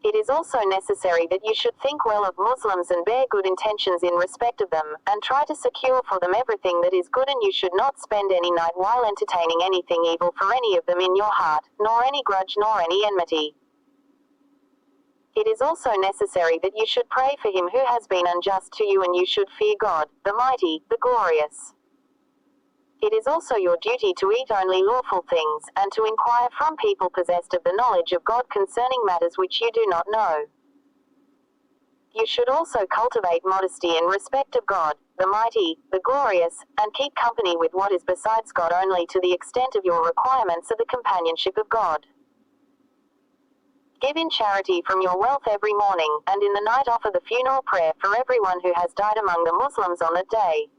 It is also necessary that you should think well of Muslims and bear good intentions in respect of them, and try to secure for them everything that is good, and you should not spend any night while entertaining anything evil for any of them in your heart, nor any grudge nor any enmity. It is also necessary that you should pray for him who has been unjust to you, and you should fear God, the Mighty, the Glorious. It is also your duty to eat only lawful things, and to inquire from people possessed of the knowledge of God concerning matters which you do not know. You should also cultivate modesty in respect of God, the Mighty, the Glorious, and keep company with what is besides God only to the extent of your requirements of the companionship of God. Give in charity from your wealth every morning, and in the night offer the funeral prayer for everyone who has died among the Muslims on that day.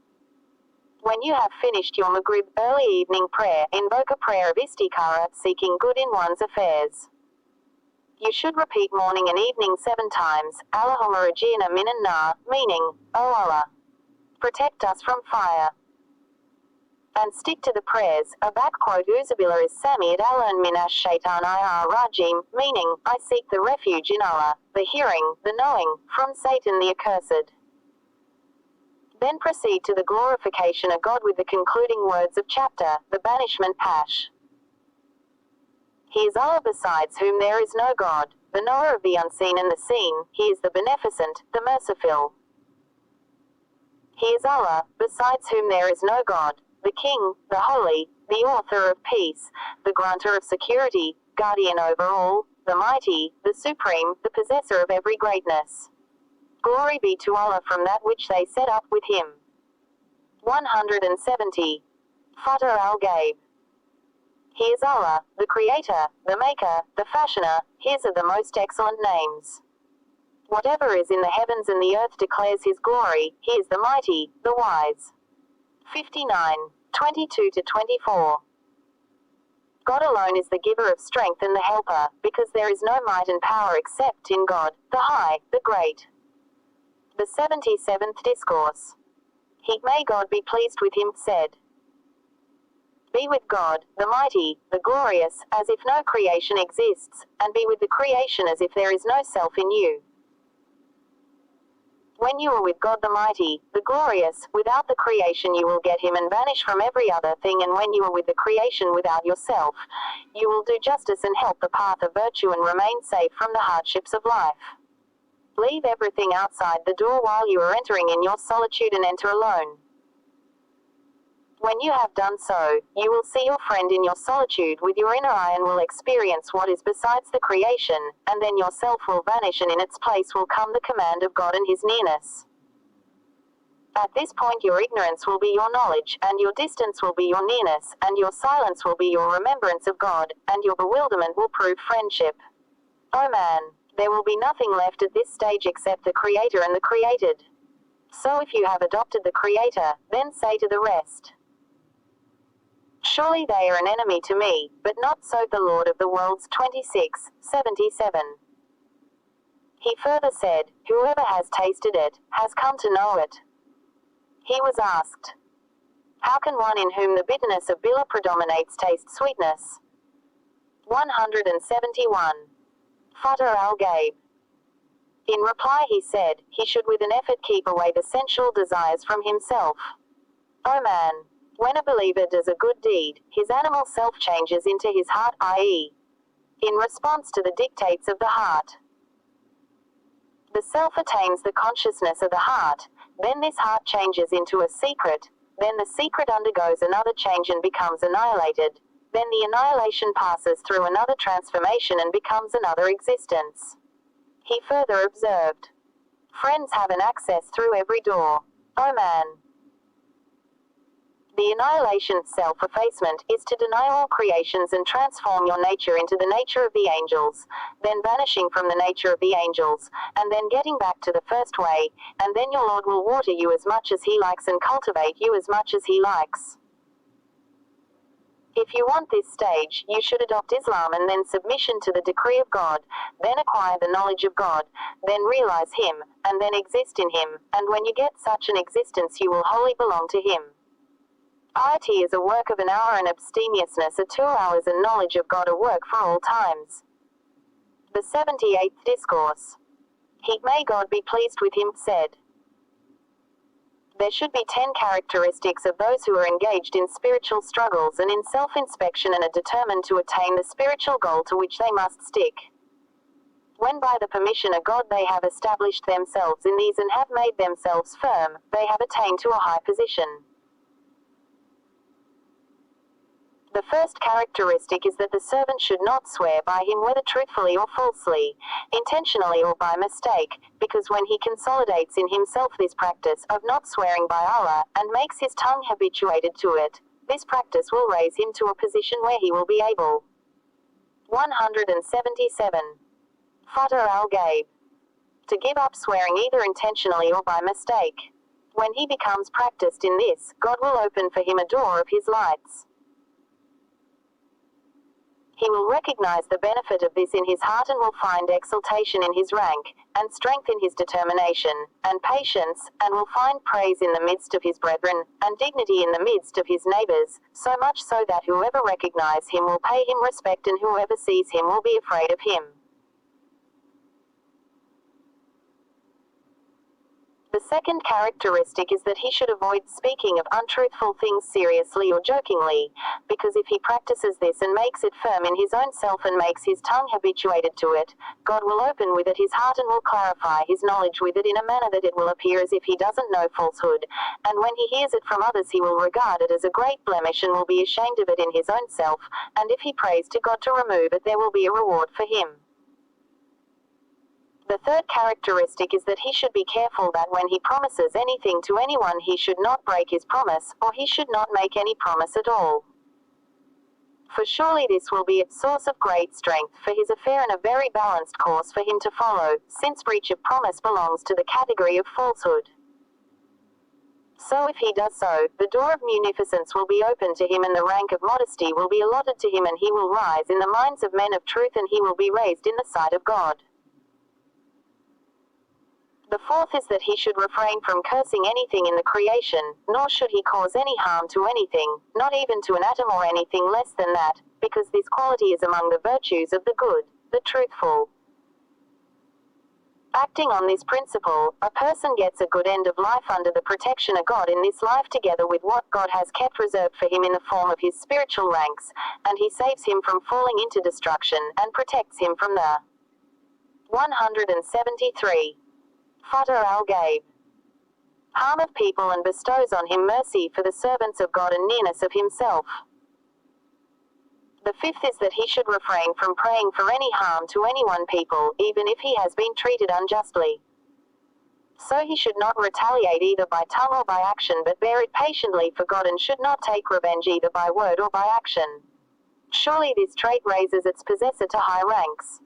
When you have finished your Maghrib, early evening prayer, invoke a prayer of istikhara, seeking good in one's affairs. You should repeat morning and evening 7 times, Allahumma rajina minan nar, meaning, O Allah, protect us from fire. And stick to the prayers, Uzabila is Samiyat Alan minash shaitan rajim, meaning, I seek the refuge in Allah, the hearing, the knowing, from Satan the accursed. Then proceed to the glorification of God with the concluding words of chapter, the banishment pash. He is Allah besides whom there is no God, the knower of the unseen and the seen, He is the beneficent, the merciful. He is Allah, besides whom there is no God, the King, the Holy, the Author of peace, the Granter of security, Guardian over all, the Mighty, the Supreme, the Possessor of every greatness. Glory be to Allah from that which they set up with Him. 170. Futuh al Ghaib. He is Allah, the Creator, the Maker, the Fashioner, His are the most excellent names. Whatever is in the heavens and the earth declares His glory, He is the Mighty, the Wise. 59, 22-24. God alone is the giver of strength and the helper, because there is no might and power except in God, the High, the Great. The 77th Discourse. He, may God be pleased with him, said, Be with God, the Mighty, the Glorious, as if no creation exists, and be with the creation as if there is no self in you. When you are with God the Mighty, the Glorious, without the creation you will get Him and vanish from every other thing, and when you are with the creation without yourself, you will do justice and help the path of virtue and remain safe from the hardships of life. Leave everything outside the door while you are entering in your solitude and enter alone. When you have done so, you will see your friend in your solitude with your inner eye and will experience what is besides the creation, and then yourself will vanish and in its place will come the command of God and His nearness. At this point your ignorance will be your knowledge, and your distance will be your nearness, and your silence will be your remembrance of God, and your bewilderment will prove friendship. Oh man, there will be nothing left at this stage except the Creator and the created. So if you have adopted the Creator, then say to the rest, Surely they are an enemy to me, but not so the Lord of the worlds. 26:77. He further said, Whoever has tasted it, has come to know it. He was asked, How can one in whom the bitterness of bitter predominates taste sweetness? 171. Futuh al Ghaib. In reply he said, he should with an effort keep away the sensual desires from himself. O man, when a believer does a good deed, his animal self changes into his heart, i.e., in response to the dictates of the heart. The self attains the consciousness of the heart, then this heart changes into a secret, then the secret undergoes another change and becomes annihilated, Then the annihilation passes through another transformation and becomes another existence. He further observed, friends have an access through every door. Oh man! The annihilation, self-effacement, is to deny all creations and transform your nature into the nature of the angels, then vanishing from the nature of the angels, and then getting back to the first way, and then your Lord will water you as much as He likes and cultivate you as much as He likes. If you want this stage, you should adopt Islam and then submission to the decree of God, then acquire the knowledge of God, then realize Him, and then exist in Him, and when you get such an existence you will wholly belong to Him. Piety is a work of an hour and abstemiousness are 2 hours and knowledge of God a work for all times. The 78th Discourse. He, may God be pleased with him, said, there should be 10 characteristics of those who are engaged in spiritual struggles and in self-inspection and are determined to attain the spiritual goal to which they must stick. When by the permission of God they have established themselves in these and have made themselves firm, they have attained to a high position. The first characteristic is that the servant should not swear by him whether truthfully or falsely, intentionally or by mistake, because when he consolidates in himself this practice of not swearing by Allah, and makes his tongue habituated to it, this practice will raise him to a position where he will be able. 177. Futuh al Ghaib. To give up swearing either intentionally or by mistake. When he becomes practiced in this, God will open for him a door of his lights. He will recognize the benefit of this in his heart and will find exaltation in his rank, and strength in his determination, and patience, and will find praise in the midst of his brethren, and dignity in the midst of his neighbors, so much so that whoever recognize him will pay him respect and whoever sees him will be afraid of him. The second characteristic is that he should avoid speaking of untruthful things seriously or jokingly, because if he practices this and makes it firm in his own self and makes his tongue habituated to it, God will open with it his heart and will clarify his knowledge with it in a manner that it will appear as if he doesn't know falsehood, and when he hears it from others he will regard it as a great blemish and will be ashamed of it in his own self, and if he prays to God to remove it there will be a reward for him. The third characteristic is that he should be careful that when he promises anything to anyone he should not break his promise, or he should not make any promise at all. For surely this will be a source of great strength for his affair and a very balanced course for him to follow, since breach of promise belongs to the category of falsehood. So if he does so, the door of munificence will be opened to him and the rank of modesty will be allotted to him and he will rise in the minds of men of truth and he will be raised in the sight of God. The fourth is that he should refrain from cursing anything in the creation, nor should he cause any harm to anything, not even to an atom or anything less than that, because this quality is among the virtues of the good, the truthful. Acting on this principle, a person gets a good end of life under the protection of God in this life together with what God has kept reserved for him in the form of his spiritual ranks, and he saves him from falling into destruction and protects him from the 173. Futuh al Ghaib. Harm of people and bestows on him mercy for the servants of God and nearness of himself. The fifth is that he should refrain from praying for any harm to any one people, even if he has been treated unjustly. So he should not retaliate either by tongue or by action but bear it patiently for God and should not take revenge either by word or by action. Surely this trait raises its possessor to high ranks.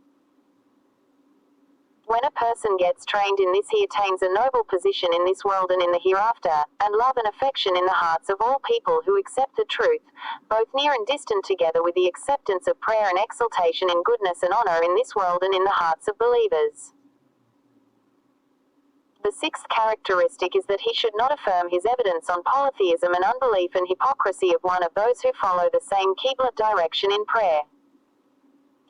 When a person gets trained in this he attains a noble position in this world and in the hereafter, and love and affection in the hearts of all people who accept the truth, both near and distant together with the acceptance of prayer and exaltation in goodness and honor in this world and in the hearts of believers. The sixth characteristic is that he should not affirm his evidence on polytheism and unbelief and hypocrisy of one of those who follow the same Qibla direction in prayer.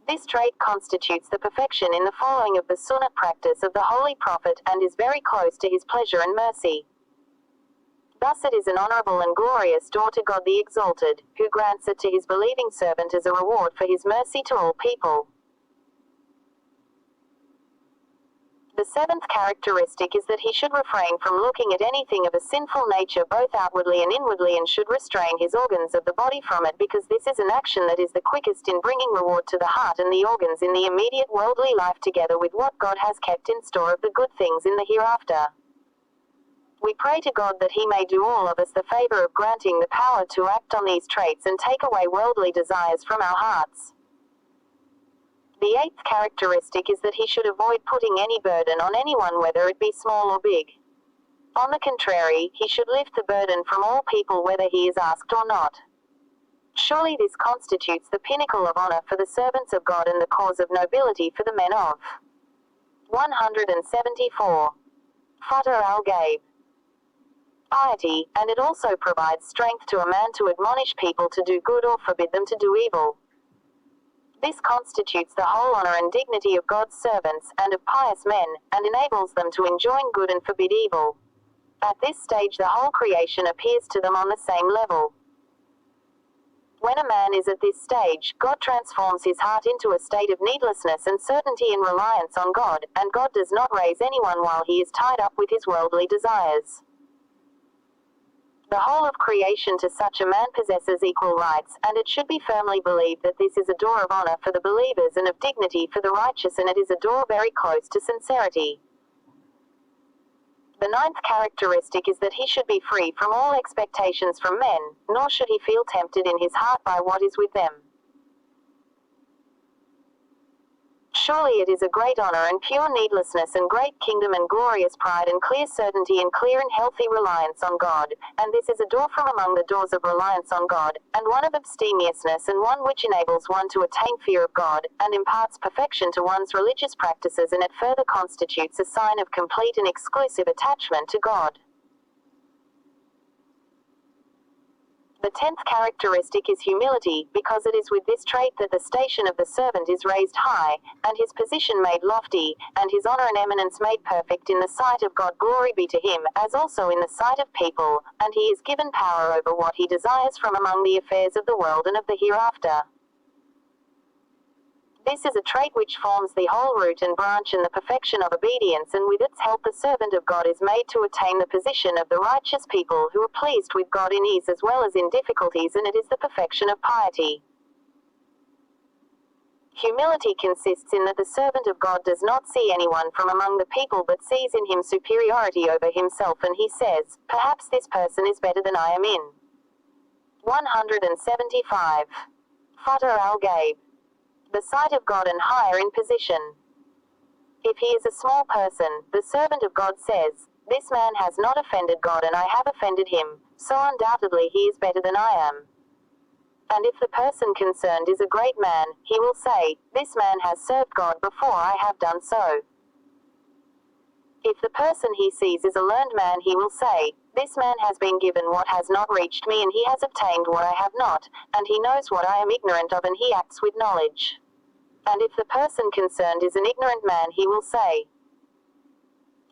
This trait constitutes the perfection in the following of the Sunnah practice of the Holy Prophet and is very close to his pleasure and mercy. Thus it is an honorable and glorious door to God the Exalted, who grants it to his believing servant as a reward for his mercy to all people. The seventh characteristic is that he should refrain from looking at anything of a sinful nature both outwardly and inwardly, and should restrain his organs of the body from it, because this is an action that is the quickest in bringing reward to the heart and the organs in the immediate worldly life, together with what God has kept in store of the good things in the hereafter. We pray to God that he may do all of us the favor of granting the power to act on these traits and take away worldly desires from our hearts. The eighth characteristic is that he should avoid putting any burden on anyone, whether it be small or big. On the contrary, he should lift the burden from all people, whether he is asked or not. Surely this constitutes the pinnacle of honor for the servants of God and the cause of nobility for the men of 174. Futuh al Ghaib. Piety, and it also provides strength to a man to admonish people to do good or forbid them to do evil. This constitutes the whole honor and dignity of God's servants, and of pious men, and enables them to enjoin good and forbid evil. At this stage the whole creation appears to them on the same level. When a man is at this stage, God transforms his heart into a state of needlessness and certainty in reliance on God, and God does not raise anyone while he is tied up with his worldly desires. The whole of creation to such a man possesses equal rights, and it should be firmly believed that this is a door of honor for the believers and of dignity for the righteous, and it is a door very close to sincerity. The ninth characteristic is that he should be free from all expectations from men, nor should he feel tempted in his heart by what is with them. Surely it is a great honor and pure needlessness and great kingdom and glorious pride and clear certainty and clear and healthy reliance on God, and this is a door from among the doors of reliance on God, and one of abstemiousness, and one which enables one to attain fear of God, and imparts perfection to one's religious practices, and it further constitutes a sign of complete and exclusive attachment to God. The 10th characteristic is humility, because it is with this trait that the station of the servant is raised high, and his position made lofty, and his honor and eminence made perfect in the sight of God. Glory be to him, as also in the sight of people, and he is given power over what he desires from among the affairs of the world and of the hereafter. This is a trait which forms the whole root and branch and the perfection of obedience, and with its help the servant of God is made to attain the position of the righteous people who are pleased with God in ease as well as in difficulties, and it is the perfection of piety. Humility consists in that the servant of God does not see anyone from among the people but sees in him superiority over himself, and he says, "Perhaps this person is better than I am in." 175. Futuh al Ghaib. The sight of God and higher in position. If he is a small person, the servant of God says, "This man has not offended God and I have offended him, so undoubtedly he is better than I am." And if the person concerned is a great man, he will say, "This man has served God before I have done so." If the person he sees is a learned man, he will say, "This man has been given what has not reached me, and he has obtained what I have not, and he knows what I am ignorant of, and he acts with knowledge." And if the person concerned is an ignorant man, he will say,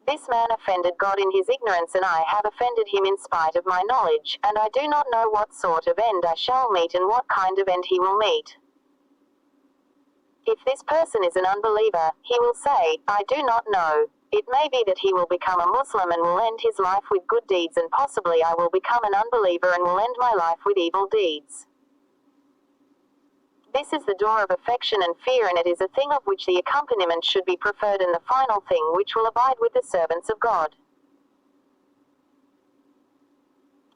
"This man offended God in his ignorance, and I have offended him in spite of my knowledge, and I do not know what sort of end I shall meet and what kind of end he will meet." If this person is an unbeliever, he will say, "I do not know. It may be that he will become a Muslim and will end his life with good deeds, and possibly I will become an unbeliever and will end my life with evil deeds." This is the door of affection and fear, and it is a thing of which the accompaniment should be preferred, and the final thing which will abide with the servants of God.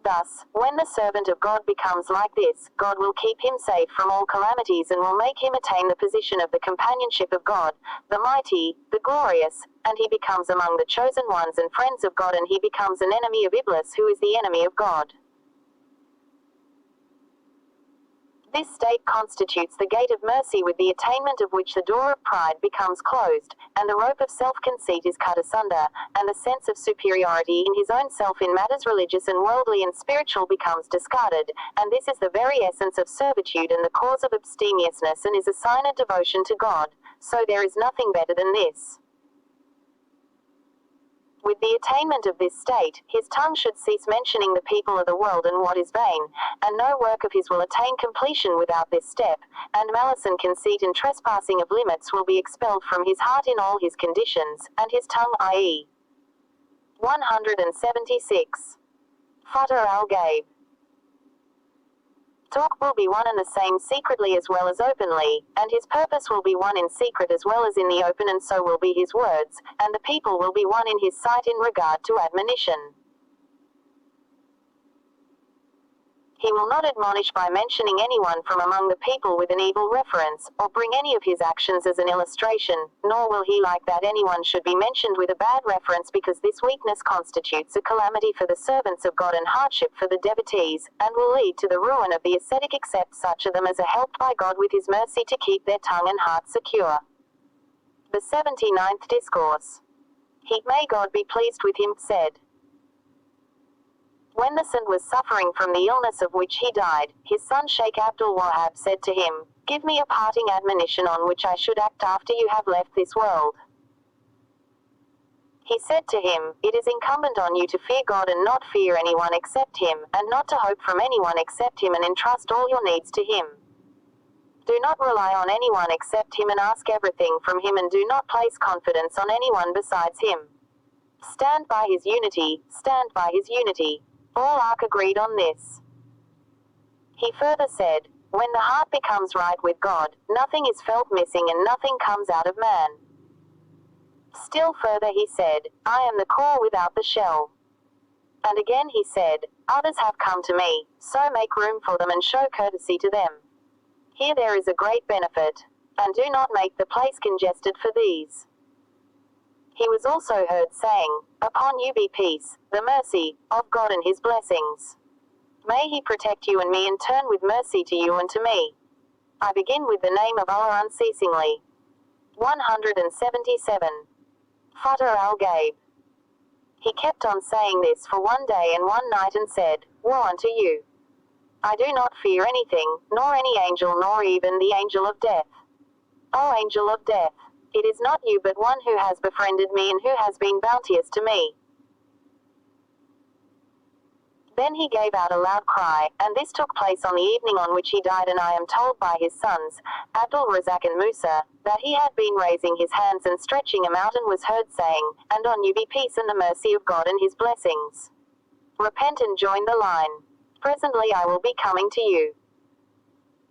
Thus, when the servant of God becomes like this, God will keep him safe from all calamities and will make him attain the position of the companionship of God, the mighty, the glorious, and he becomes among the chosen ones and friends of God, and he becomes an enemy of Iblis, who is the enemy of God. This state constitutes the gate of mercy, with the attainment of which the door of pride becomes closed, and the rope of self-conceit is cut asunder, and the sense of superiority in his own self in matters religious and worldly and spiritual becomes discarded, and this is the very essence of servitude and the cause of abstemiousness, and is a sign of devotion to God, so there is nothing better than this. With the attainment of this state, his tongue should cease mentioning the people of the world and what is vain, and no work of his will attain completion without this step, and malice and conceit and trespassing of limits will be expelled from his heart in all his conditions, and his tongue i.e. 176. Futuh al Ghaib. Talk will be one and the same secretly as well as openly, and his purpose will be one in secret as well as in the open, and so will be his words, and the people will be one in his sight in regard to admonition. He will not admonish by mentioning anyone from among the people with an evil reference, or bring any of his actions as an illustration, nor will he like that anyone should be mentioned with a bad reference, because this weakness constitutes a calamity for the servants of God and hardship for the devotees, and will lead to the ruin of the ascetic, except such of them as are helped by God with his mercy to keep their tongue and heart secure. The 79th Discourse. He, may God be pleased with him, said, when the Saint was suffering from the illness of which he died, his son Sheikh Abdul said to him, give me a parting admonition on which I should act after you have left this world. He said to him, it is incumbent on you to fear God and not fear anyone except him, and not to hope from anyone except him, and entrust all your needs to him. Do not rely on anyone except him, and ask everything from him, and do not place confidence on anyone besides him. Stand by his unity, stand by his unity. All are agreed on this. He further said, when the heart becomes right with God, nothing is felt missing and nothing comes out of man. Still further he said, I am the core without the shell. And again he said, others have come to me, so make room for them and show courtesy to them. Here there is a great benefit, and do not make the place congested for these. He was also heard saying, upon you be peace, the mercy of God and his blessings. May he protect you and me, and turn with mercy to you and to me. I begin with the name of Allah unceasingly. 177. Futuh al Ghaib. He kept on saying this for one day and one night, and said, woe unto you. I do not fear anything, nor any angel, nor even the angel of death. O angel of death, it is not you but one who has befriended me and who has been bounteous to me. Then he gave out a loud cry, and this took place on the evening on which he died, and I am told by his sons, Abdul, Razak and Musa, that he had been raising his hands and stretching them out, and was heard saying, and on you be peace and the mercy of God and his blessings. Repent and join the line. Presently I will be coming to you.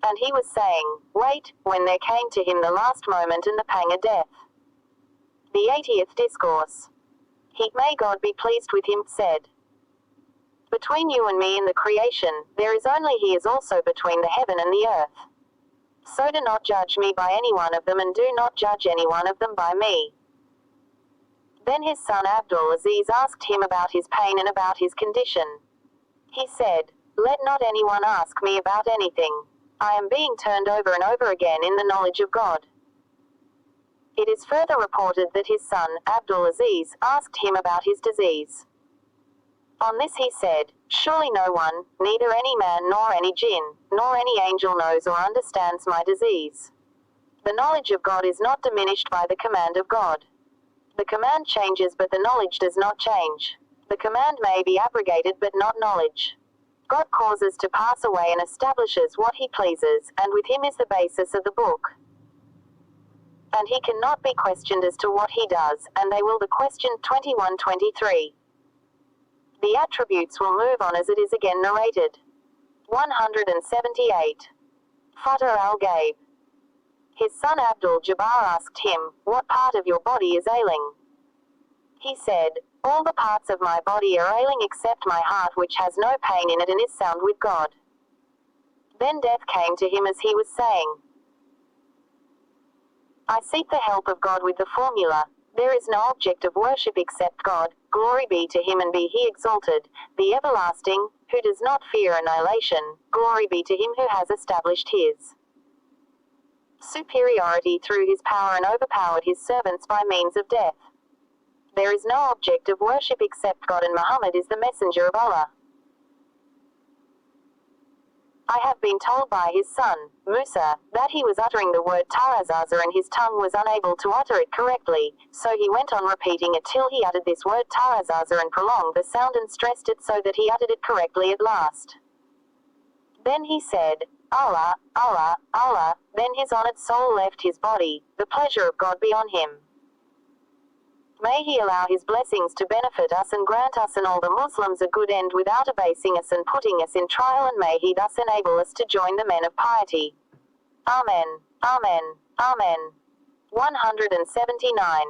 And he was saying, wait, when there came to him the last moment and the pang of death. The 80th Discourse. He, may God be pleased with him, said, between you and me in the creation, there is only he is also between the heaven and the earth. So do not judge me by any one of them, and do not judge any one of them by me. Then his son Abdul asked him about his pain and about his condition. He said, let not anyone ask me about anything. I am being turned over and over again in the knowledge of God. It is further reported that his son, Abdul asked him about his disease. On this he said, surely no one, neither any man nor any jinn, nor any angel knows or understands my disease. The knowledge of God is not diminished by the command of God. The command changes, but the knowledge does not change. The command may be abrogated, but not knowledge. God causes to pass away and establishes what he pleases, and with him is the basis of the book. And he cannot be questioned as to what he does, and they will the question 21-23. The attributes will move on as it is again narrated. 178. Futuh al Ghaib. His son Abdul Jabbar asked him, what part of your body is ailing? He said, all the parts of my body are ailing except my heart, which has no pain in it and is sound with God. Then death came to him as he was saying, I seek the help of God with the formula, there is no object of worship except God, glory be to him and be he exalted, the everlasting, who does not fear annihilation, glory be to him who has established his superiority through his power and overpowered his servants by means of death. There is no object of worship except God, and Muhammad is the messenger of Allah. I have been told by his son, Musa, that he was uttering the word Tarazaza and his tongue was unable to utter it correctly, so he went on repeating it till he uttered this word Tarazaza and prolonged the sound and stressed it so that he uttered it correctly at last. Then he said, Allah, Allah, Allah, then his honored soul left his body, the pleasure of God be on him. May he allow his blessings to benefit us and grant us and all the Muslims a good end without abasing us and putting us in trial, and may he thus enable us to join the men of piety. Amen. Amen. Amen. 179.